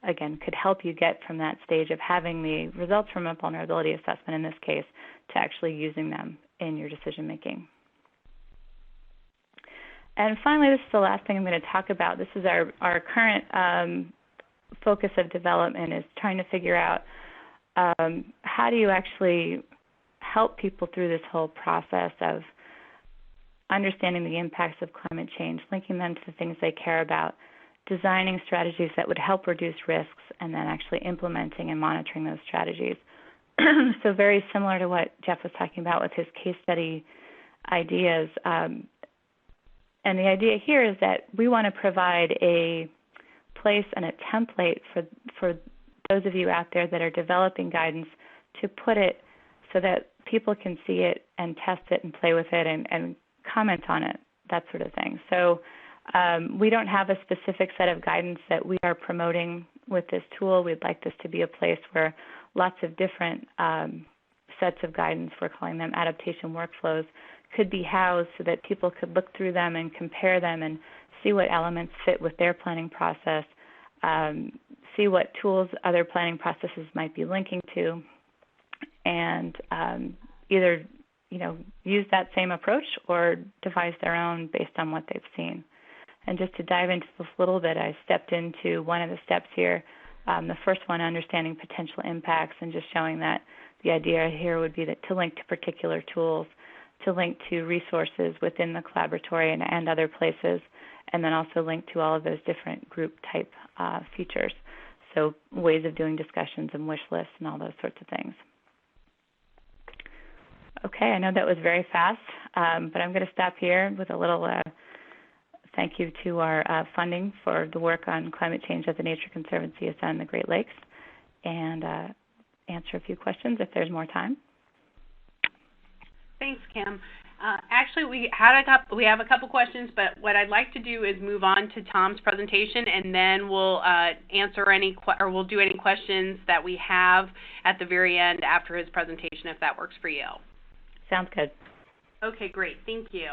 again, could help you get from that stage of having the results from a vulnerability assessment, in this case, to actually using them in your decision making. And finally, this is the last thing I'm going to talk about. This is our current focus of development, is trying to figure out how do you actually help people through this whole process of understanding the impacts of climate change, linking them to the things they care about, designing strategies that would help reduce risks, and then actually implementing and monitoring those strategies. So very similar to what Jeff was talking about with his case study ideas. And the idea here is that we want to provide a place and a template for those of you out there that are developing guidance to put it so that people can see it and test it and play with it and comment on it, that sort of thing. So we don't have a specific set of guidance that we are promoting with this tool. We'd like this to be a place where lots of different sets of guidance, we're calling them adaptation workflows, could be housed so that people could look through them and compare them and see what elements fit with their planning process, see what tools other planning processes might be linking to, and either use that same approach or devise their own based on what they've seen. And just to dive into this a little bit, I stepped into one of the steps here. The first one, understanding potential impacts, and just showing that the idea here would be that to link to particular tools, to link to resources within the Collaboratory and other places, and then also link to all of those different group type features. So ways of doing discussions and wish lists and all those sorts of things. Okay, I know that was very fast, but I'm going to stop here with a little thank you to our funding for the work on climate change that the Nature Conservancy has done in the Great Lakes, and answer a few questions if there's more time.
Thanks, Kim. Actually, we have a couple questions, but what I'd like to do is move on to Tom's presentation, and then we'll answer we'll do any questions that we have at the very end after his presentation, if that works for you.
Sounds good.
Okay, great. Thank you.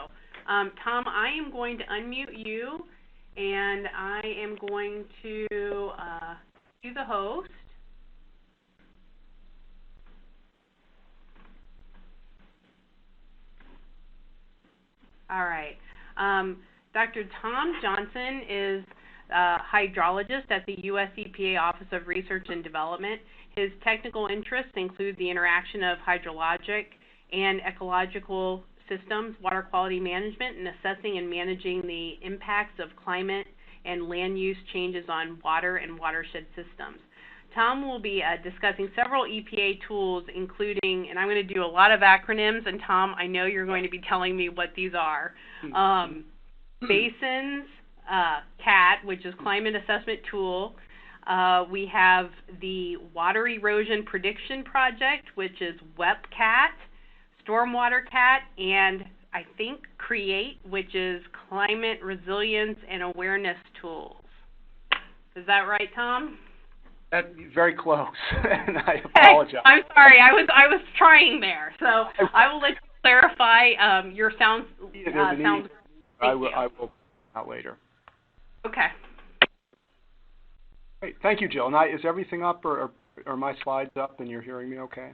Tom, I am going to unmute you, and I am going to do the host. All right. Dr. Tom Johnson is a hydrologist at the U.S. EPA Office of Research and Development. His technical interests include the interaction of hydrologic and ecological systems, water quality management, and assessing and managing the impacts of climate and land use changes on water and watershed systems. Tom will be discussing several EPA tools, including, and I'm going to do a lot of acronyms, and Tom, I know you're going to be telling me what these are. Basins, CAT, which is Climate Assessment Tool. We have the Water Erosion Prediction Project, which is WEPCAT, Stormwater CAT, and I think CREATE, which is Climate Resilience and Awareness Tools. Is that right, Tom?
Very close, and I apologize.
I'm sorry, I was trying there, so I will let you clarify. Your sounds sounds.
I will out later.
Okay.
Great, thank you, Jill. Now, is everything up, or are my slides up, and you're hearing me okay?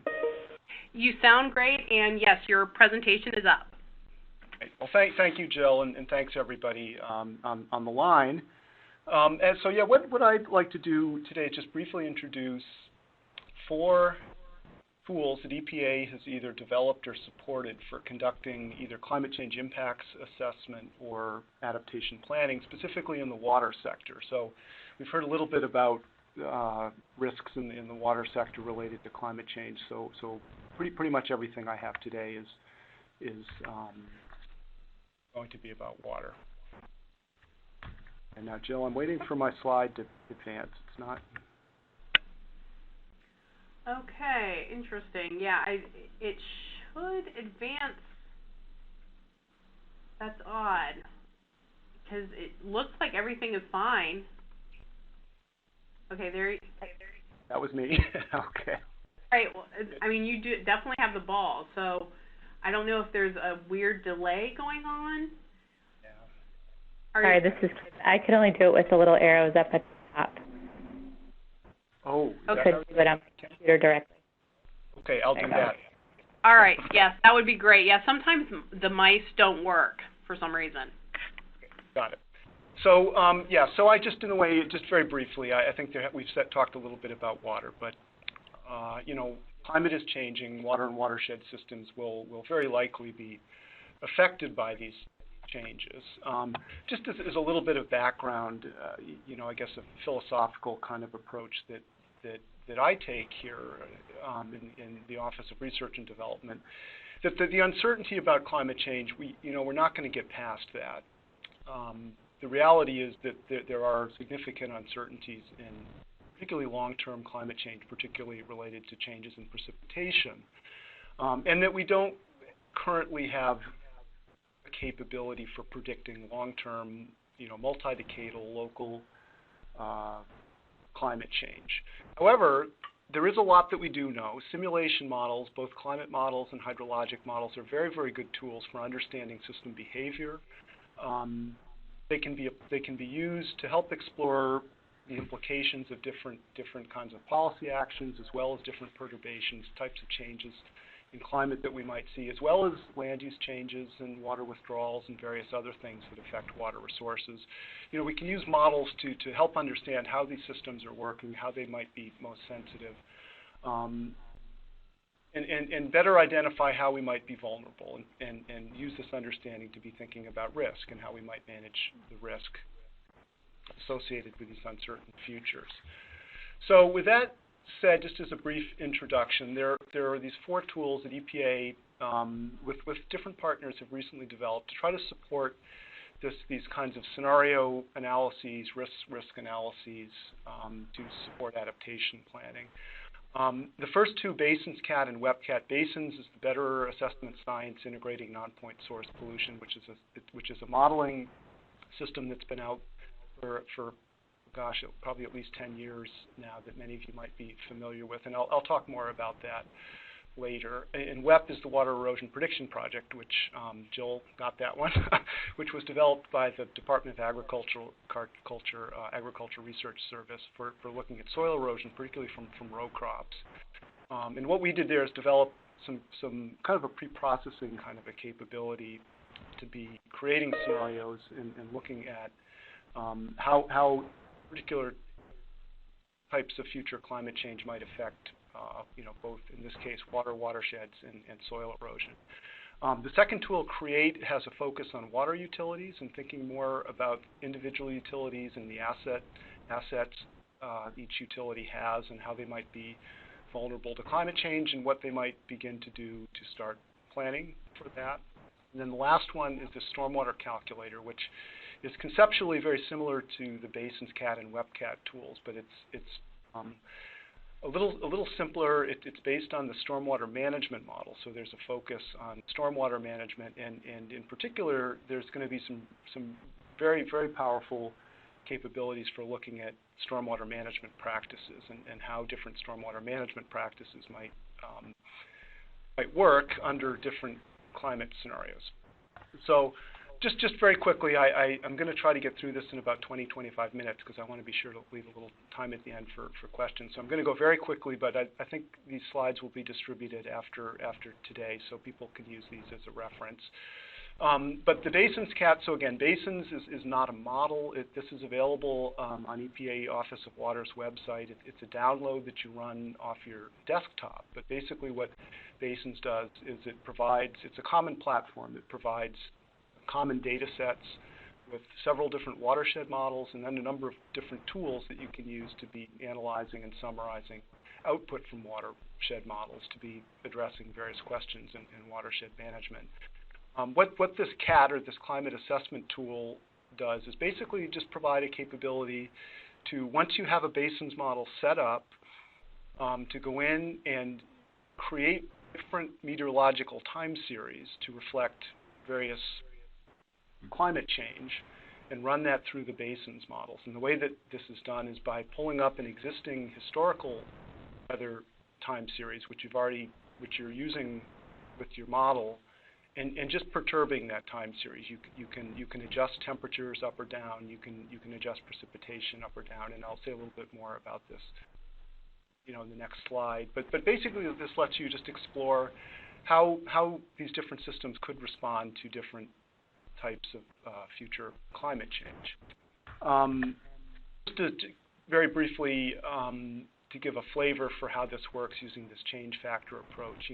You sound great, and yes, your presentation is up.
Great. Well, thank you, Jill, and thanks everybody on the line. And so, yeah, what I'd like to do today is just briefly introduce 4 tools that EPA has either developed or supported for conducting either climate change impacts assessment or adaptation planning, specifically in the water sector. So we've heard a little bit about risks in the water sector related to climate change. So pretty much everything I have today is going to be about water. And now, Jill, I'm waiting for my slide to advance. It's not.
Okay, interesting. Yeah, it should advance. That's odd, because it looks like everything is fine. Okay, there.
That was me. Okay.
All right. Well, I mean, you do definitely have the ball, so I don't know if there's a weird delay going on.
Sorry, I could only do it with the little arrows up at the top.
Oh.
I could do it on my computer directly.
Okay, I'll do that.
All right, yes, that would be great. Yeah, sometimes the mice don't work for some reason.
Got it. So, so I just, in a way, just very briefly, I think we've talked a little bit about water, but, climate is changing. Water and watershed systems will very likely be affected by these changes. Just as a little bit of background, I guess a philosophical kind of approach that I take here in the Office of Research and Development, that the uncertainty about climate change, we're not going to get past that. The reality is that there are significant uncertainties in particularly long-term climate change, particularly related to changes in precipitation, and that we don't currently have capability for predicting long-term, multi-decadal local climate change. However, there is a lot that we do know. Simulation models, both climate models and hydrologic models, are very, very good tools for understanding system behavior. They can be used to help explore the implications of different kinds of policy actions, as well as different perturbations, types of changes in climate that we might see, as well as land use changes and water withdrawals and various other things that affect water resources. You know, we can use models to help understand how these systems are working, how they might be most sensitive, and better identify how we might be vulnerable, and use this understanding to be thinking about risk and how we might manage the risk associated with these uncertain futures. So with that said, just as a brief introduction, there are these 4 tools that EPA, with different partners, have recently developed to try to support these kinds of scenario analyses, risk analyses, to support adaptation planning. The first 2, Basins Cat and WebCat. Basins is the Better Assessment Science Integrating Non-Point Source Pollution, which is a modeling system that's been out for gosh, probably at least 10 years now, that many of you might be familiar with, and I'll talk more about that later. And WEP is the Water Erosion Prediction Project, which Jill got that one, which was developed by the Department of Agriculture Research Service for looking at soil erosion, particularly from row crops. And what we did there is develop some kind of a pre-processing kind of a capability to be creating scenarios and looking at how particular types of future climate change might affect, both, in this case, watersheds and soil erosion. The second tool, Create, has a focus on water utilities and thinking more about individual utilities and the assets each utility has and how they might be vulnerable to climate change and what they might begin to do to start planning for that. And then the last one is the Stormwater Calculator, which is conceptually very similar to the Basins Cat and WebCat tools, but it's a little simpler. It's based on the stormwater management model, so there's a focus on stormwater management, and in particular, there's going to be some very, very powerful capabilities for looking at stormwater management practices and how different stormwater management practices might work under different climate scenarios. So just very quickly, I'm going to try to get through this in about 20-25 minutes because I want to be sure to leave a little time at the end for questions. So I'm going to go very quickly, but I think these slides will be distributed after today, so people can use these as a reference. But the Basins Cat, so again, Basins is not a model. This is available on EPA Office of Water's website. It's a download that you run off your desktop. But basically what Basins does is it's a common platform that provides common data sets with several different watershed models and then a number of different tools that you can use to be analyzing and summarizing output from watershed models to be addressing various questions in watershed management. What this CAT, or this climate assessment tool, does is basically just provide a capability to, once you have a basins model set up, to go in and create different meteorological time series to reflect various climate change and run that through the basins models. And the way that this is done is by pulling up an existing historical weather time series, which you're using with your model, and just perturbing that time series. You can adjust temperatures up or down. You can adjust precipitation up or down, and I'll say a little bit more about this, in the next slide. But basically, this lets you just explore how these different systems could respond to different types of future climate change. Just to very briefly, to give a flavor for how this works using this change factor approach.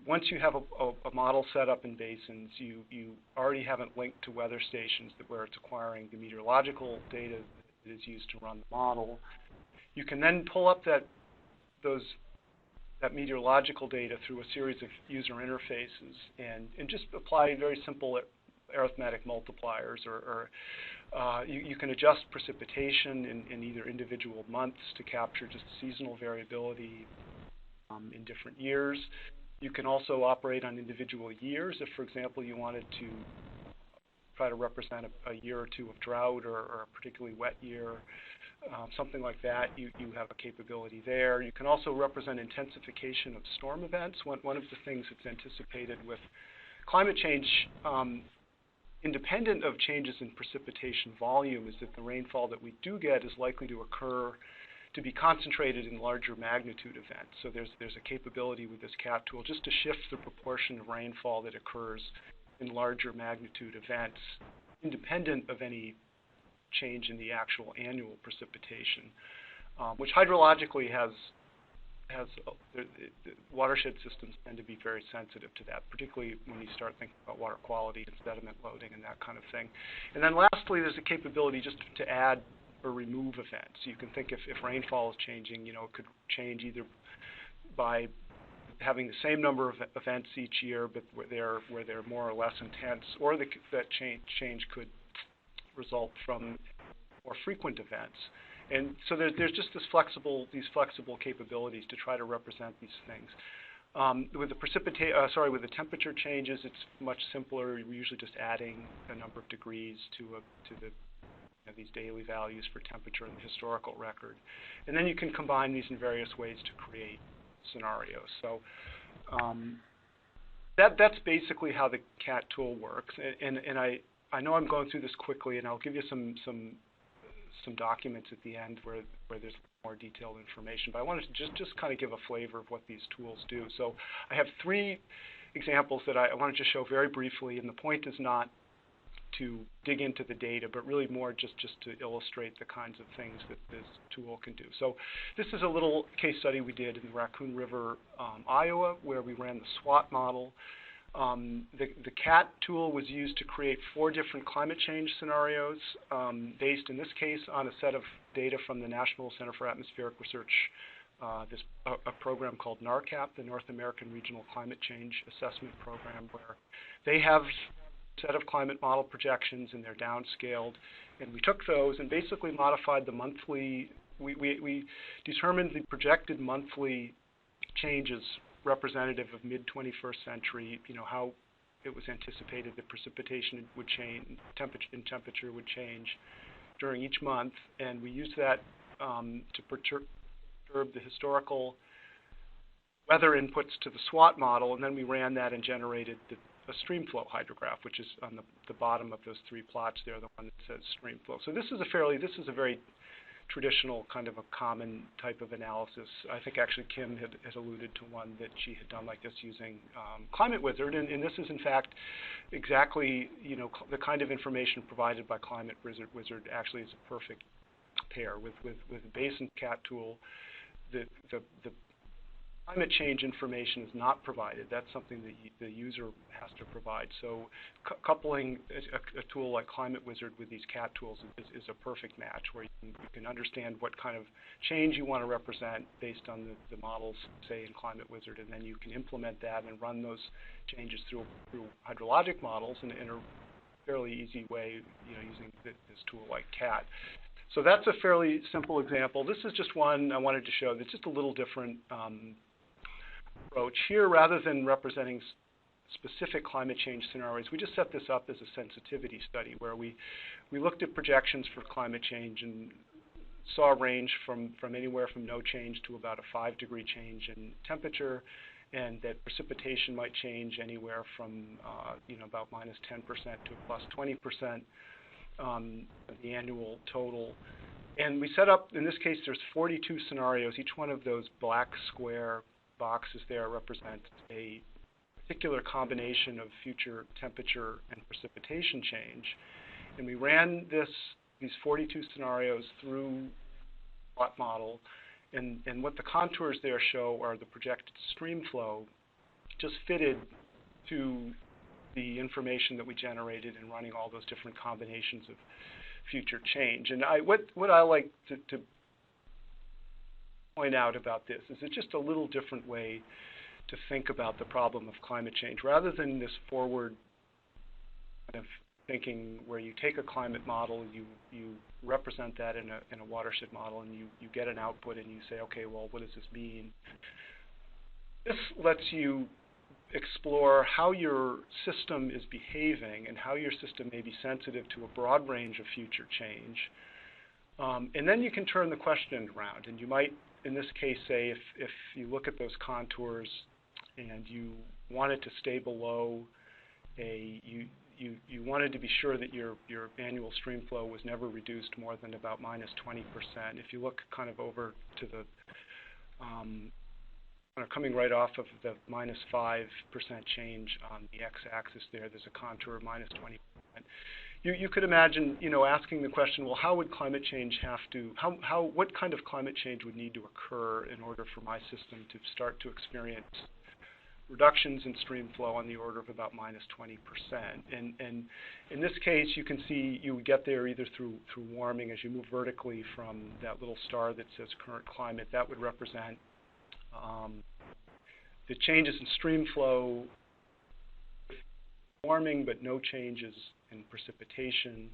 Once you have a model set up in basins, you already have it linked to weather stations where it's acquiring the meteorological data that is used to run the model. You can then pull up that meteorological data through a series of user interfaces and just apply very simple arithmetic multipliers, or you can adjust precipitation in either individual months to capture just seasonal variability in different years. You can also operate on individual years if, for example, you wanted to try to represent a year or two of drought or a particularly wet year. something like that, you have a capability there. You can also represent intensification of storm events. One of the things that's anticipated with climate change, independent of changes in precipitation volume, is that the rainfall that we do get is likely to occur to be concentrated in larger magnitude events. So there's a capability with this CAT tool just to shift the proportion of rainfall that occurs in larger magnitude events, independent of any change in the actual annual precipitation, which hydrologically the watershed systems tend to be very sensitive to that, particularly when you start thinking about water quality and sediment loading and that kind of thing. And then lastly, there's a capability just to add or remove events. You can think if rainfall is changing, it could change either by having the same number of events each year, but where they're more or less intense, or that change could result from more frequent events. And so there's just these flexible capabilities to try to represent these things. With the temperature changes, it's much simpler. We're usually just adding a number of degrees to these daily values for temperature in the historical record, and then you can combine these in various ways to create scenarios. So that's basically how the CAT tool works. And I know I'm going through this quickly, and I'll give you some documents at the end where there's more detailed information. But I wanted to just kind of give a flavor of what these tools do. So I have 3 examples that I wanted to show very briefly, and the point is not to dig into the data, but really more just to illustrate the kinds of things that this tool can do. So this is a little case study we did in the Raccoon River, Iowa, where we ran the SWOT model. The CAT tool was used to create 4 different climate change scenarios, based in this case on a set of data from the National Center for Atmospheric Research, a program called NARCAP, the North American Regional Climate Change Assessment Program, where they have set of climate model projections and they're downscaled, and we took those and basically modified the monthly. We determined the projected monthly changes representative of mid-21st century. How it was anticipated that precipitation would change, temperature would change during each month, and we used that to perturb the historical weather inputs to the SWOT model, and then we ran that and generated a streamflow hydrograph, which is on the bottom of those 3 plots there, the one that says streamflow. So this is a very traditional kind of a common type of analysis. I think actually Kim had alluded to one that she had done like this using ClimateWizard, and this is in fact exactly the kind of information provided by ClimateWizard actually is a perfect pair with the Basin CAT tool. The climate change information is not provided. That's something that the user has to provide. So coupling a tool like ClimateWizard with these CAT tools is a perfect match, where you can understand what kind of change you want to represent based on the models, say, in ClimateWizard, and then you can implement that and run those changes through hydrologic models in a fairly easy way, using this tool like CAT. So that's a fairly simple example. This is just one I wanted to show that's just a little different approach. Here, rather than representing specific climate change scenarios, we just set this up as a sensitivity study where we looked at projections for climate change and saw a range from anywhere from no change to about a 5-degree change in temperature, and that precipitation might change anywhere from about minus 10% to plus 20% of the annual total. And we set up, in this case, there's 42 scenarios. Each one of those black square boxes there represents a particular combination of future temperature and precipitation change. And we ran these 42 scenarios through the SWOT model, and what the contours there show are the projected stream flow just fitted to the information that we generated in running all those different combinations of future change. And what I like to point out about this is it's just a little different way to think about the problem of climate change. Rather than this forward kind of thinking where you take a climate model, you represent that in a watershed model, and you get an output and you say, okay, well, what does this mean? This lets you explore how your system is behaving and how your system may be sensitive to a broad range of future change, And then you can turn the question around, and you might, in this case, say if you look at those contours and you wanted to stay below you wanted to be sure that your annual stream flow was never reduced more than about minus 20%. If you look kind of over to the coming right off of the minus 5% change on the x-axis there's a contour of minus 20%. You could imagine, asking the question, well, how would climate change have to, what kind of climate change would need to occur in order for my system to start to experience reductions in stream flow on the order of about minus 20%. And in this case, you can see you would get there either through warming. As you move vertically from that little star that says current climate, that would represent the changes in stream flow, warming, but no changes in precipitation.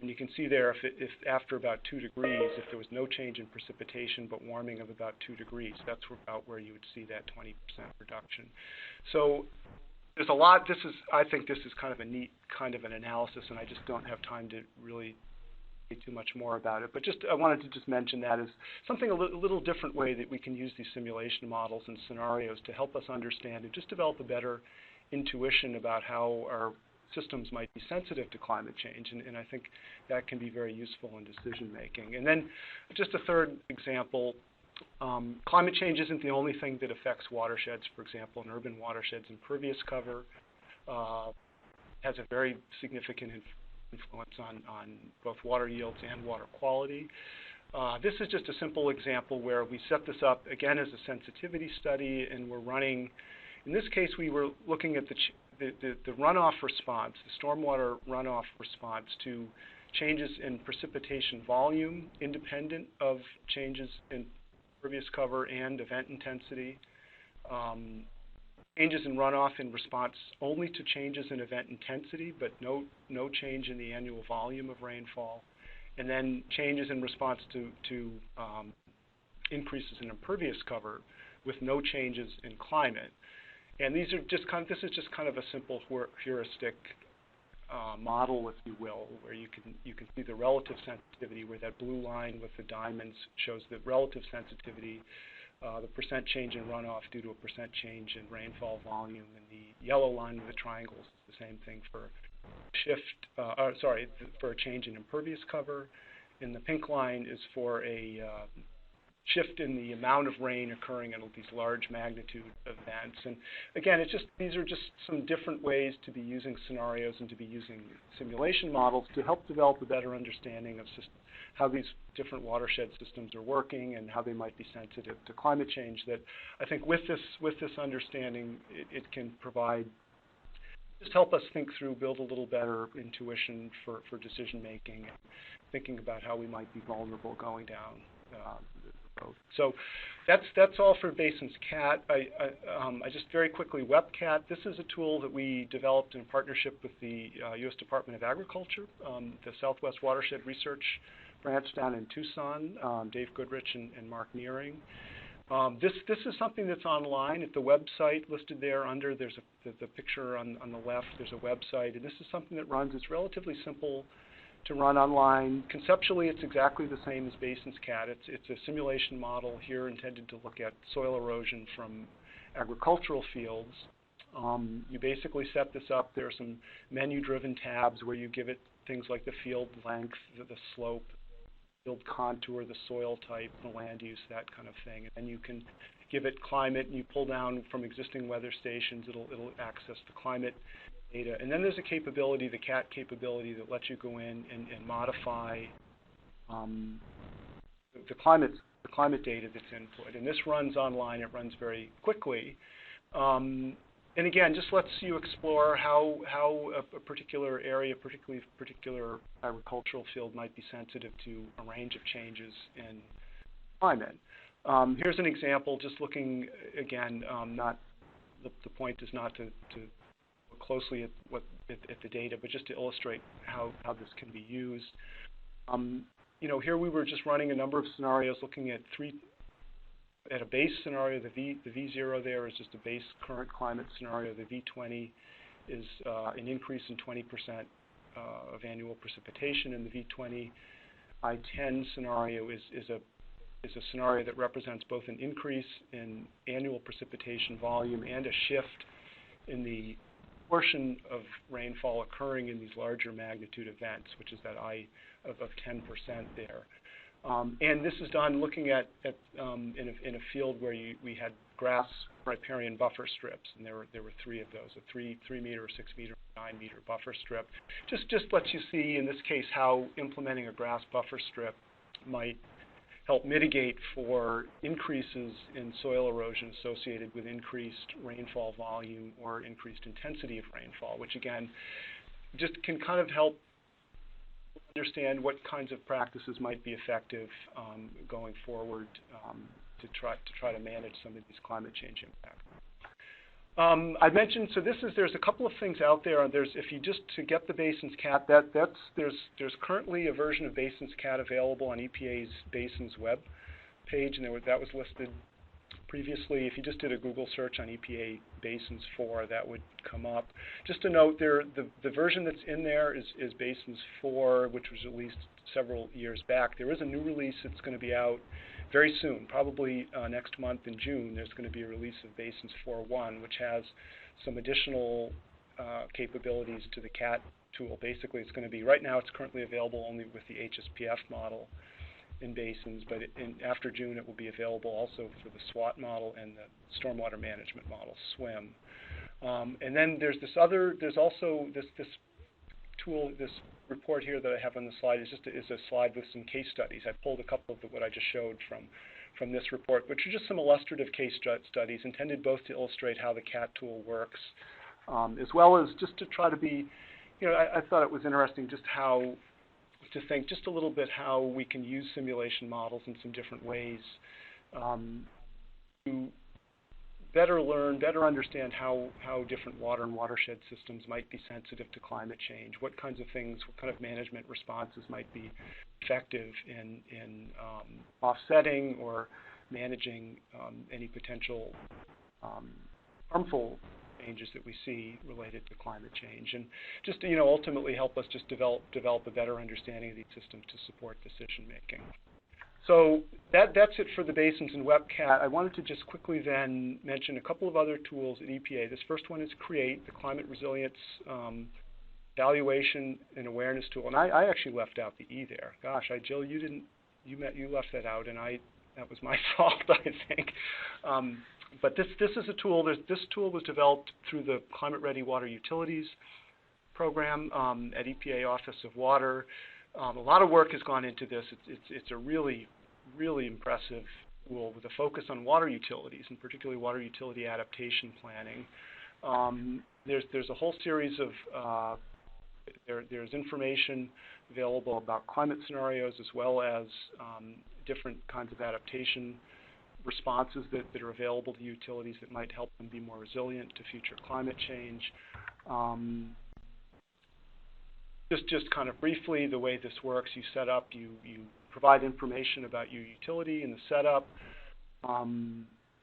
And you can see there if after about 2 degrees, if there was no change in precipitation but warming of about 2 degrees, that's about where you would see that 20% reduction. So there's a lot. I think this is kind of a neat kind of an analysis, and I just don't have time to really say too much more about it. But I wanted to just mention that as something a little different way that we can use these simulation models and scenarios to help us understand and just develop a better intuition about how our systems might be sensitive to climate change, and I think that can be very useful in decision making. And then just a third example, climate change isn't the only thing that affects watersheds. For example, in urban watersheds, impervious cover has a very significant influence on both water yields and water quality. This is just a simple example where we set this up again as a sensitivity study, and we're running. In this case, we were looking at the runoff response, the stormwater runoff response to changes in precipitation volume independent of changes in impervious cover and event intensity, changes in runoff in response only to changes in event intensity, but no change in the annual volume of rainfall, and then changes in response to increases in impervious cover with no changes in climate. And these are just this is just kind of a simple heuristic model, if you will, where you can see the relative sensitivity, where that blue line with the diamonds shows the relative sensitivity, the percent change in runoff due to a percent change in rainfall volume, and the yellow line with the triangles is the same thing for for a change in impervious cover, and the pink line is for a shift in the amount of rain occurring in these large magnitude events. And again, these are just some different ways to be using scenarios and to be using simulation models to help develop a better understanding of how these different watershed systems are working and how they might be sensitive to climate change. That I think with this understanding, it can just help us think through, build a little better intuition for decision making, and thinking about how we might be vulnerable going down the road. So that's all for Basin's CAT. I just very quickly, WebCat. This is a tool that we developed in partnership with the U.S. Department of Agriculture, the Southwest Watershed Research Branch down in Tucson, Dave Goodrich and Mark Nearing. This is something that's online at the website listed there under. There's the picture on the left. There's a website, and this is something that runs. It's relatively simple to run online. Conceptually, it's exactly the same as Basin's CAT. It's a simulation model here intended to look at soil erosion from agricultural fields. You basically set this up. There are some menu-driven tabs where you give it things like the field length, the slope, field contour, the soil type, the land use, that kind of thing. And then you can give it climate, and you pull down from existing weather stations. It'll access the climate data. And then there's a capability, the CAT capability, that lets you go in and modify the climate data that's input. And this runs online. It runs very quickly. And again, just lets you explore how a particular area, particular agricultural field might be sensitive to a range of changes in climate. Here's an example, just looking, again, the point is not to look closely at the data, but just to illustrate how this can be used. Here we were just running a number of scenarios looking at at a base scenario. The V0 there is just a base current climate scenario. The V20 is an increase in 20% of annual precipitation, and the V20 I-10 scenario is a scenario that represents both an increase in annual precipitation volume and a shift in the portion of rainfall occurring in these larger magnitude events, which is that I of 10% there. And this is done looking at in a field where we had grass riparian buffer strips, and there were 3 of those, a 3 meter, 6 meter, 9 meter buffer strip. Just lets you see in this case how implementing a grass buffer strip might help mitigate for increases in soil erosion associated with increased rainfall volume or increased intensity of rainfall, which again just can kind of help understand what kinds of practices might be effective going forward to try to manage some of these climate change impacts. I mentioned, so there's a couple of things out there. If you just to get the Basins Cat, there's currently a version of Basins Cat available on EPA's Basins web page, and that was listed previously. If you just did a Google search on EPA Basins 4, that would come up. Just to note, the version that's in there is Basins 4, which was released several years back. There is a new release that's going to be out very soon, probably next month in June. There's going to be a release of Basins 4.1, which has some additional capabilities to the CAT tool. Basically, it's going to be, right now it's currently available only with the HSPF model in basins, but after June it will be available also for the SWAT model and the stormwater management model, SWIM. And then there's also this tool, this report here that I have on the slide is a slide with some case studies. I pulled a couple of what I just showed from this report, which are just some illustrative case studies intended both to illustrate how the CAT tool works, as well as just to try to be, I thought it was interesting just to think just a little bit how we can use simulation models in some different ways to better learn, better understand how different water and watershed systems might be sensitive to climate change, what kinds of things, what kind of management responses might be effective in offsetting or managing any potential harmful changes that we see related to climate change, and just to, ultimately help us just develop a better understanding of these systems to support decision making. So that's it for the Basins and WebCat. I wanted to just quickly then mention a couple of other tools at EPA. This first one is CREATE, the Climate Resilience Evaluation and Awareness Tool, and I actually left out the E there. Gosh, Jill, you left that out, and that was my fault, I think. But this is a tool. This tool was developed through the Climate Ready Water Utilities program at EPA Office of Water. A lot of work has gone into this. It's a really impressive tool with a focus on water utilities, and particularly water utility adaptation planning. There's a whole series of there's information available about climate scenarios as well as different kinds of adaptation responses that are available to utilities that might help them be more resilient to future climate change. Just kind of briefly, the way this works, you set up, you provide information about your utility in the setup,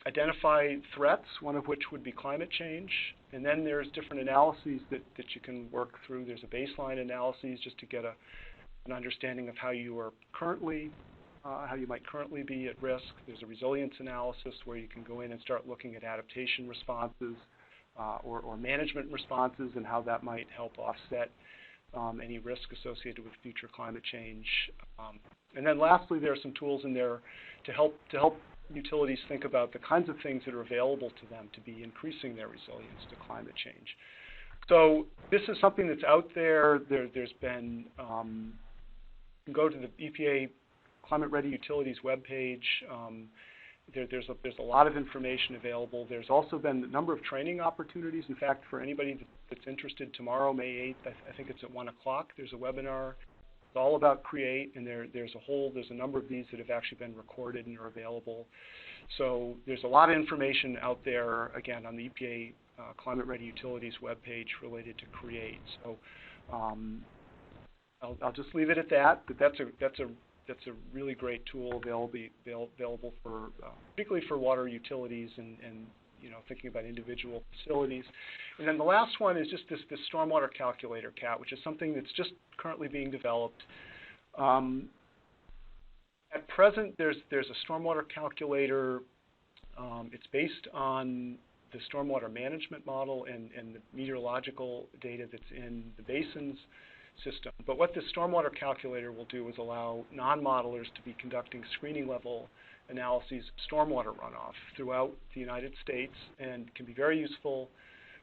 identify threats, one of which would be climate change, and then there's different analyses that you can work through. There's a baseline analysis just to get an understanding of how you are currently, how you might currently be at risk. There's a resilience analysis where you can go in and start looking at adaptation responses or management responses and how that might help offset any risk associated with future climate change. And then lastly, there are some tools in there to help utilities think about the kinds of things that are available to them to be increasing their resilience to climate change. So this is something that's out there. There's been, you can go to the EPA Climate Ready Utilities webpage. There's a lot of information available. There's also been a number of training opportunities. In fact, for anybody that's interested, tomorrow, May 8th, I think it's at 1 o'clock, there's a webinar. It's all about CREATE, and there's a number of these that have actually been recorded and are available. So there's a lot of information out there, again, on the EPA Climate Ready Utilities webpage related to CREATE. So I'll just leave it at that. But that's a really great tool available for particularly for water utilities and thinking about individual facilities. And then the last one is just this stormwater calculator, CAT, which is something that's just currently being developed. present, there's a stormwater calculator. It's based on the stormwater management model and the meteorological data that's in the basins system. But what this stormwater calculator will do is allow non-modelers to be conducting screening level analyses of stormwater runoff throughout the United States, and can be very useful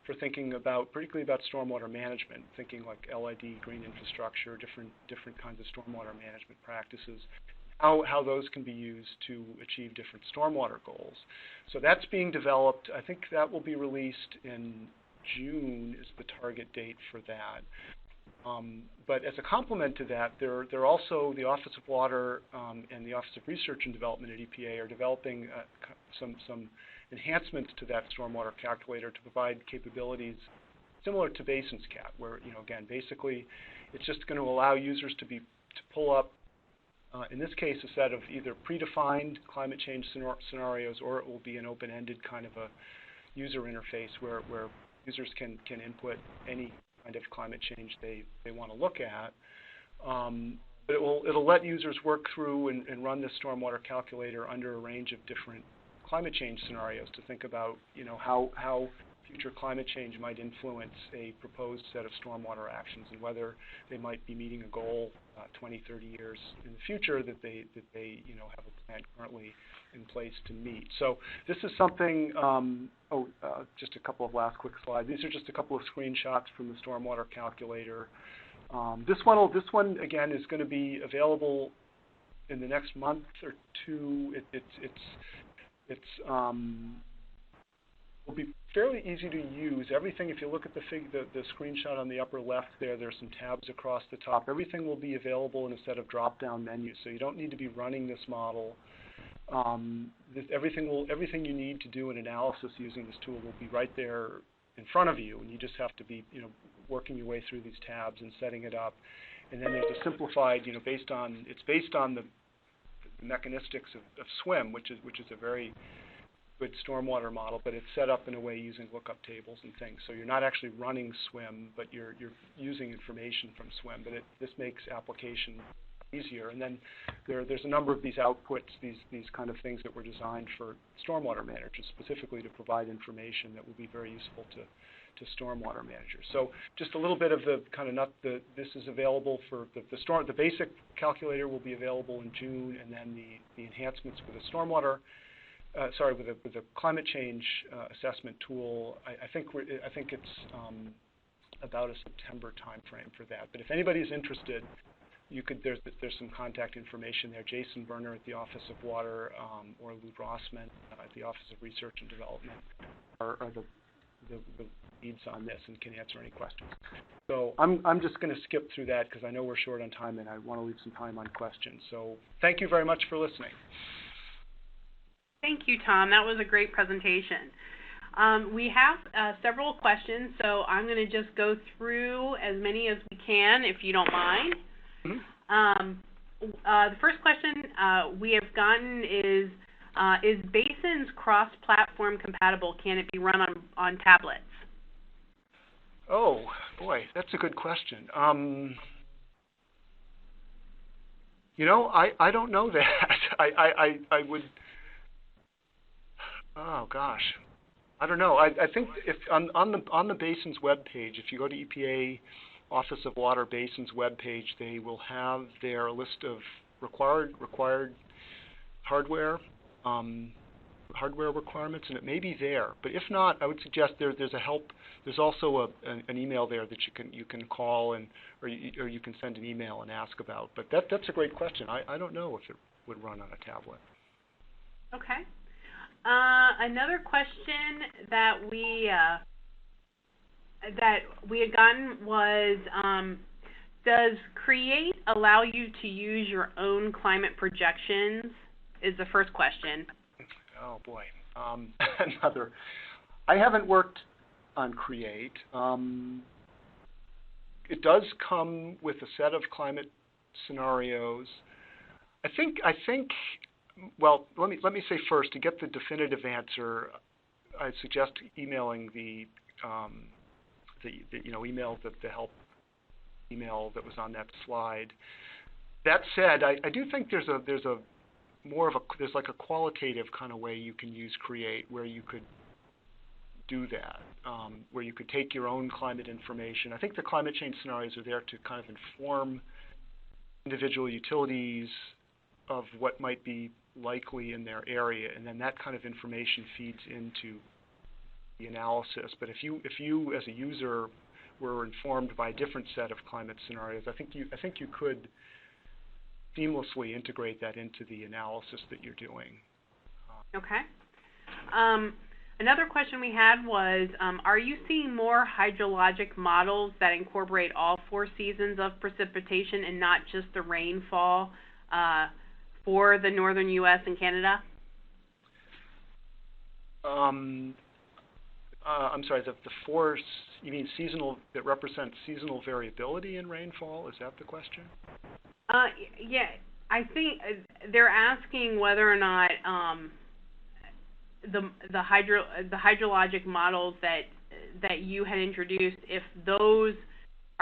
for thinking about, particularly about stormwater management, thinking like LID, green infrastructure, different kinds of stormwater management practices, how those can be used to achieve different stormwater goals. So that's being developed. I think that will be released in June is the target date for that. But as a complement to that, there also the Office of Water and the Office of Research and Development at EPA are developing some enhancements to that stormwater calculator to provide capabilities similar to BasInsCat, where, again, basically it's just going to allow users to pull up, in this case, a set of either predefined climate change scenarios, or it will be an open-ended kind of a user interface where users can input any kind of climate change they want to look at. But it'll let users work through and run this stormwater calculator under a range of different climate change scenarios to think about, how future climate change might influence a proposed set of stormwater actions, and whether they might be meeting a goal 20, 30 years in the future that they have a plan currently in place to meet. So this is something, just a couple of last quick slides. These are just a couple of screenshots from the stormwater calculator. This one again is going to be available in the next month or two. Will be fairly easy to use. Everything, if you look at the screenshot on the upper left there's some tabs across the top. Everything will be available in a set of drop-down menus, so you don't need to be running this model. Everything you need to do an analysis using this tool will be right there in front of you, and you just have to be, working your way through these tabs and setting it up. And then there's a simplified, based on the mechanistics of SWIM, which is a very good stormwater model, but it's set up in a way using lookup tables and things. So you're not actually running SWIM, but you're using information from SWIM. But this makes application easier. And then there's a number of these outputs, these kind of things that were designed for stormwater managers, specifically to provide information that will be very useful to stormwater managers. So just a little bit of the kind of this is available for the basic calculator will be available in June, and then the enhancements for the stormwater. With the climate change assessment tool, I think it's about a September timeframe for that. But if anybody's interested, there's some contact information there. Jason Berner at the Office of Water, or Lou Rossman at the Office of Research and Development are the leads on this and can answer any questions. So I'm just going to skip through that because I know we're short on time and I want to leave some time on questions. So thank you very much for listening.
Thank you, Tom. That was a great presentation. We have several questions, so I'm going to just go through as many as we can, if you don't mind. Mm-hmm. The first question we have gotten is Basins cross-platform compatible? Can it be run on tablets?
Oh, boy, that's a good question. I don't know that. I would... Oh gosh, I don't know. I think if on the Basins web page, if you go to EPA Office of Water Basins web page, they will have their list of required hardware requirements, and it may be there. But if not, I would suggest there's a help. There's also an email there that you can call or you can send an email and ask about. But that's a great question. I don't know if it would run on a tablet.
Okay. Another question that we had gotten was, does Create allow you to use your own climate projections? Is the first question.
Oh boy, another. I haven't worked on Create. It does come with a set of climate scenarios. I think. Well, let me say first, to get the definitive answer, I suggest emailing the help email that was on that slide. That said, I do think there's a there's like a qualitative kind of way you can use Create where you could do that, where you could take your own climate information. I think the climate change scenarios are there to kind of inform individual utilities of what might be likely in their area, and then that kind of information feeds into the analysis. But if you as a user were informed by a different set of climate scenarios, I think you could seamlessly integrate that into the analysis that you're doing.
Okay. Another question we had was, are you seeing more hydrologic models that incorporate all 4 seasons of precipitation and not just the rainfall for the northern U.S. and Canada?
I'm sorry, the 4, you mean seasonal, that represent seasonal variability in rainfall? Is that the question?
Yeah, I think they're asking whether or not the hydrologic models that you had introduced, if those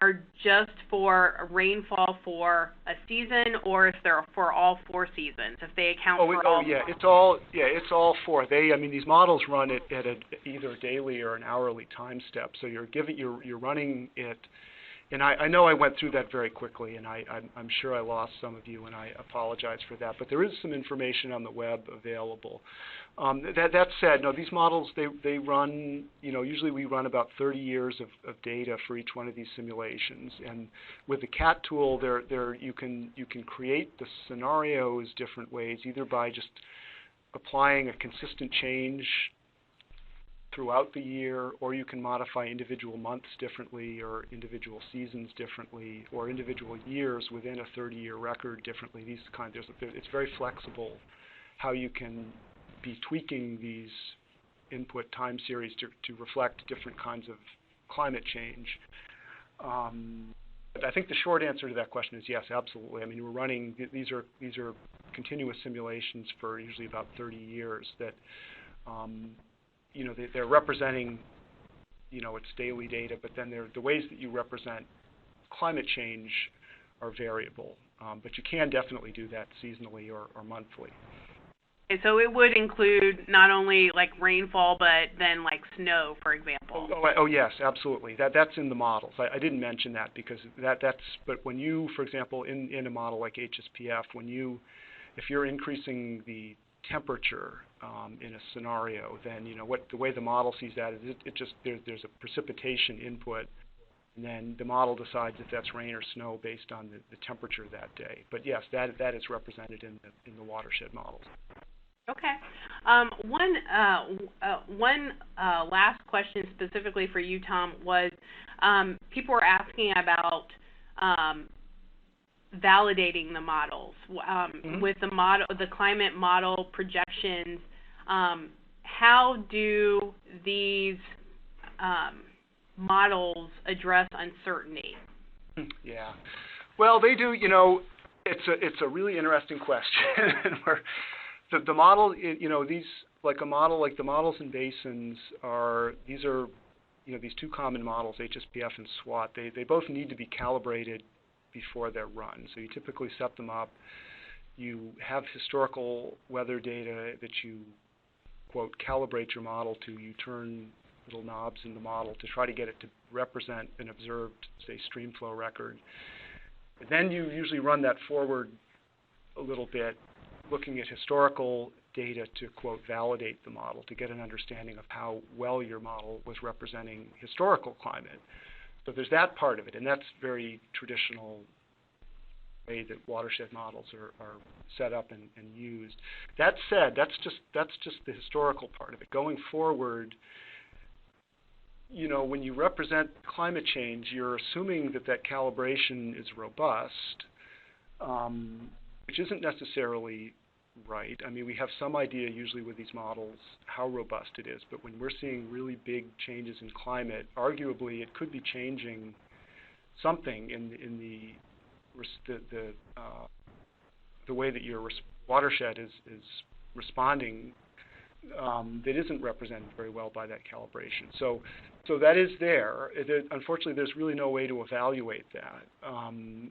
are just for rainfall for a season, or if they're for all 4 seasons, if they account for all.
Yeah, it's all 4. These models run at either a daily or an hourly time step. So you're running it. And I know I went through that very quickly, and I'm sure I lost some of you, and I apologize for that. But there is some information on the web available. That said, no, these models, they run, usually we run about 30 years of data for each one of these simulations. And with the CAT tool, you can create the scenarios different ways, either by just applying a consistent change throughout the year, or you can modify individual months differently, or individual seasons differently, or individual years within a 30-year record differently. It's very flexible how you can be tweaking these input time series to reflect different kinds of climate change. But I think the short answer to that question is yes, absolutely. We're running, these are continuous simulations for usually about 30 years that they're representing, it's daily data, but then the ways that you represent climate change are variable. But you can definitely do that seasonally or monthly.
Okay, so it would include not only like rainfall, but then like snow, for example.
Oh yes, absolutely. That's in the models. I didn't mention that because but when you, for example, in a model like HSPF, if you're increasing the temperature in a scenario, then the way the model sees that is there's a precipitation input, and then the model decides if that's rain or snow based on the temperature that day. But yes, that is represented in the watershed models.
Okay. One last question specifically for you, Tom, was people were asking about validating the models with the climate model projections. How do these models address uncertainty?
Yeah, well, they do. It's a really interesting question. Where the model, these like a model like the models in basins these are these 2 common models, HSPF and SWAT. They both need to be calibrated before they're run. So you typically set them up. You have historical weather data that you, quote, calibrate your model to. You turn little knobs in the model to try to get it to represent an observed, say, stream flow record. And then you usually run that forward a little bit, looking at historical data to, quote, validate the model, to get an understanding of how well your model was representing historical climate. So there's that part of it, and that's very traditional way that watershed models are set up and used. That said, that's just the historical part of it. Going forward, when you represent climate change, you're assuming that calibration is robust, which isn't necessarily right. We have some idea usually with these models how robust it is, but when we're seeing really big changes in climate, arguably it could be changing something in the way that your watershed is responding that isn't represented very well by that calibration. So that is there. Unfortunately, there's really no way to evaluate that.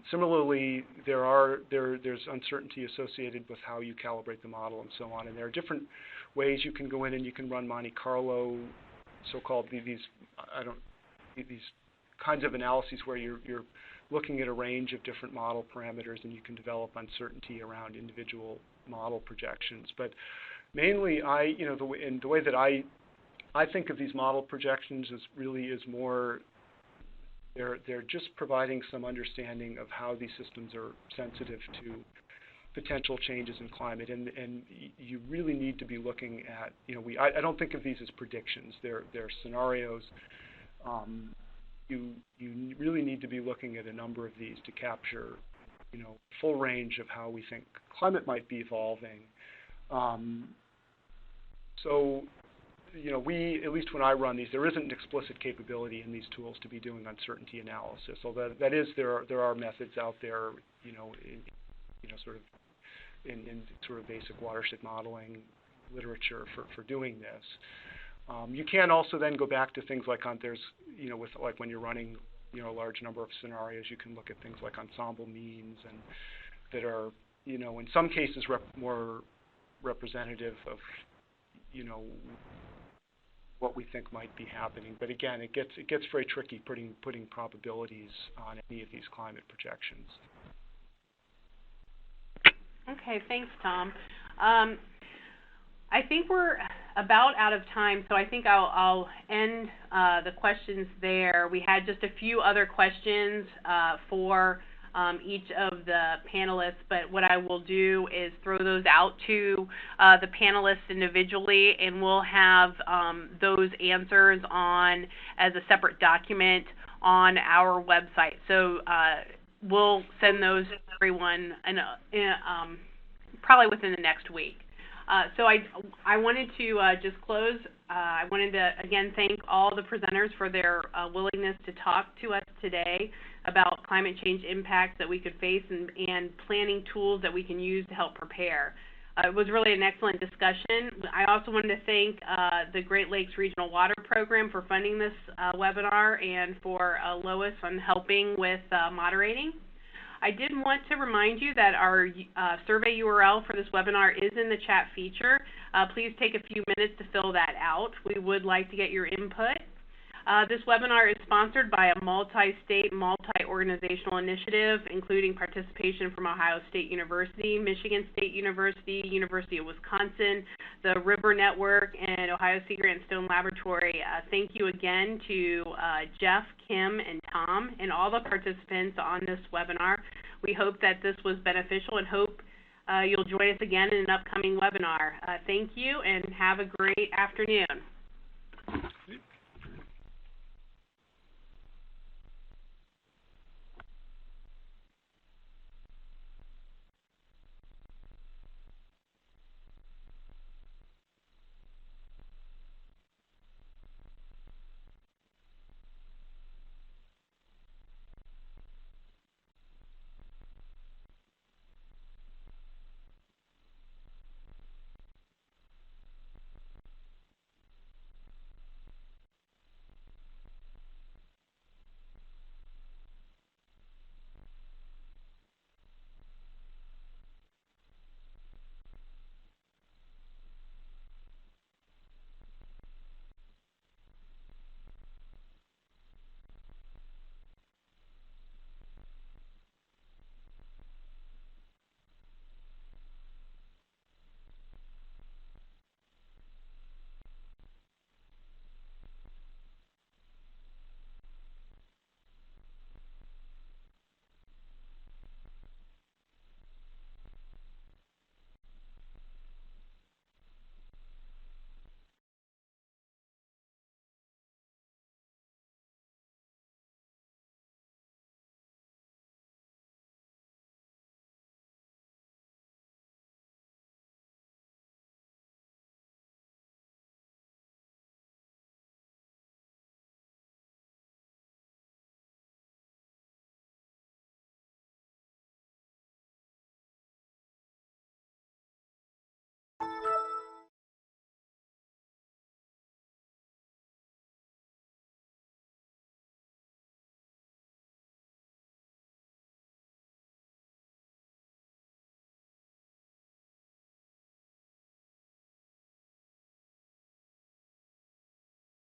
Similarly, there's uncertainty associated with how you calibrate the model and so on. And there are different ways you can go in and you can run Monte Carlo, so-called these kinds of analyses where you're looking at a range of different model parameters, and you can develop uncertainty around individual model projections. But mainly, the way that I think of these model projections is more, they're just providing some understanding of how these systems are sensitive to potential changes in climate, and you really need to be looking at, I don't think of these as predictions. They're scenarios. You really need to be looking at a number of these to capture, full range of how we think climate might be evolving. So, we, at least when I run these, there isn't an explicit capability in these tools to be doing uncertainty analysis. Although there are methods out there, in sort of basic watershed modeling literature for doing this. You can also then go back to things like with when you're running, a large number of scenarios, you can look at things like ensemble means, and that are, in some cases more representative of, what we think might be happening. But again, it gets very tricky putting probabilities on any of these climate projections.
Okay, thanks, Tom. I think we're about out of time, so I think I'll end the questions there. We had just a few other questions for each of the panelists, but what I will do is throw those out to the panelists individually, and we'll have those answers on as a separate document on our website. So we'll send those to everyone probably within the next week. So I wanted to just close. I wanted to, again, thank all the presenters for their willingness to talk to us today about climate change impacts that we could face and planning tools that we can use to help prepare. It was really an excellent discussion. I also wanted to thank the Great Lakes Regional Water Program for funding this webinar, and for Lois on helping with moderating. I did want to remind you that our survey URL for this webinar is in the chat feature. Please take a few minutes to fill that out. We would like to get your input. This webinar is sponsored by a multi-state, multi-organizational initiative, including participation from Ohio State University, Michigan State University, University of Wisconsin, the River Network, and Ohio Sea Grant Stone Laboratory. Thank you again to Jeff, Kim, and Tom, and all the participants on this webinar. We hope that this was beneficial, and hope you'll join us again in an upcoming webinar. Thank you, and have a great afternoon.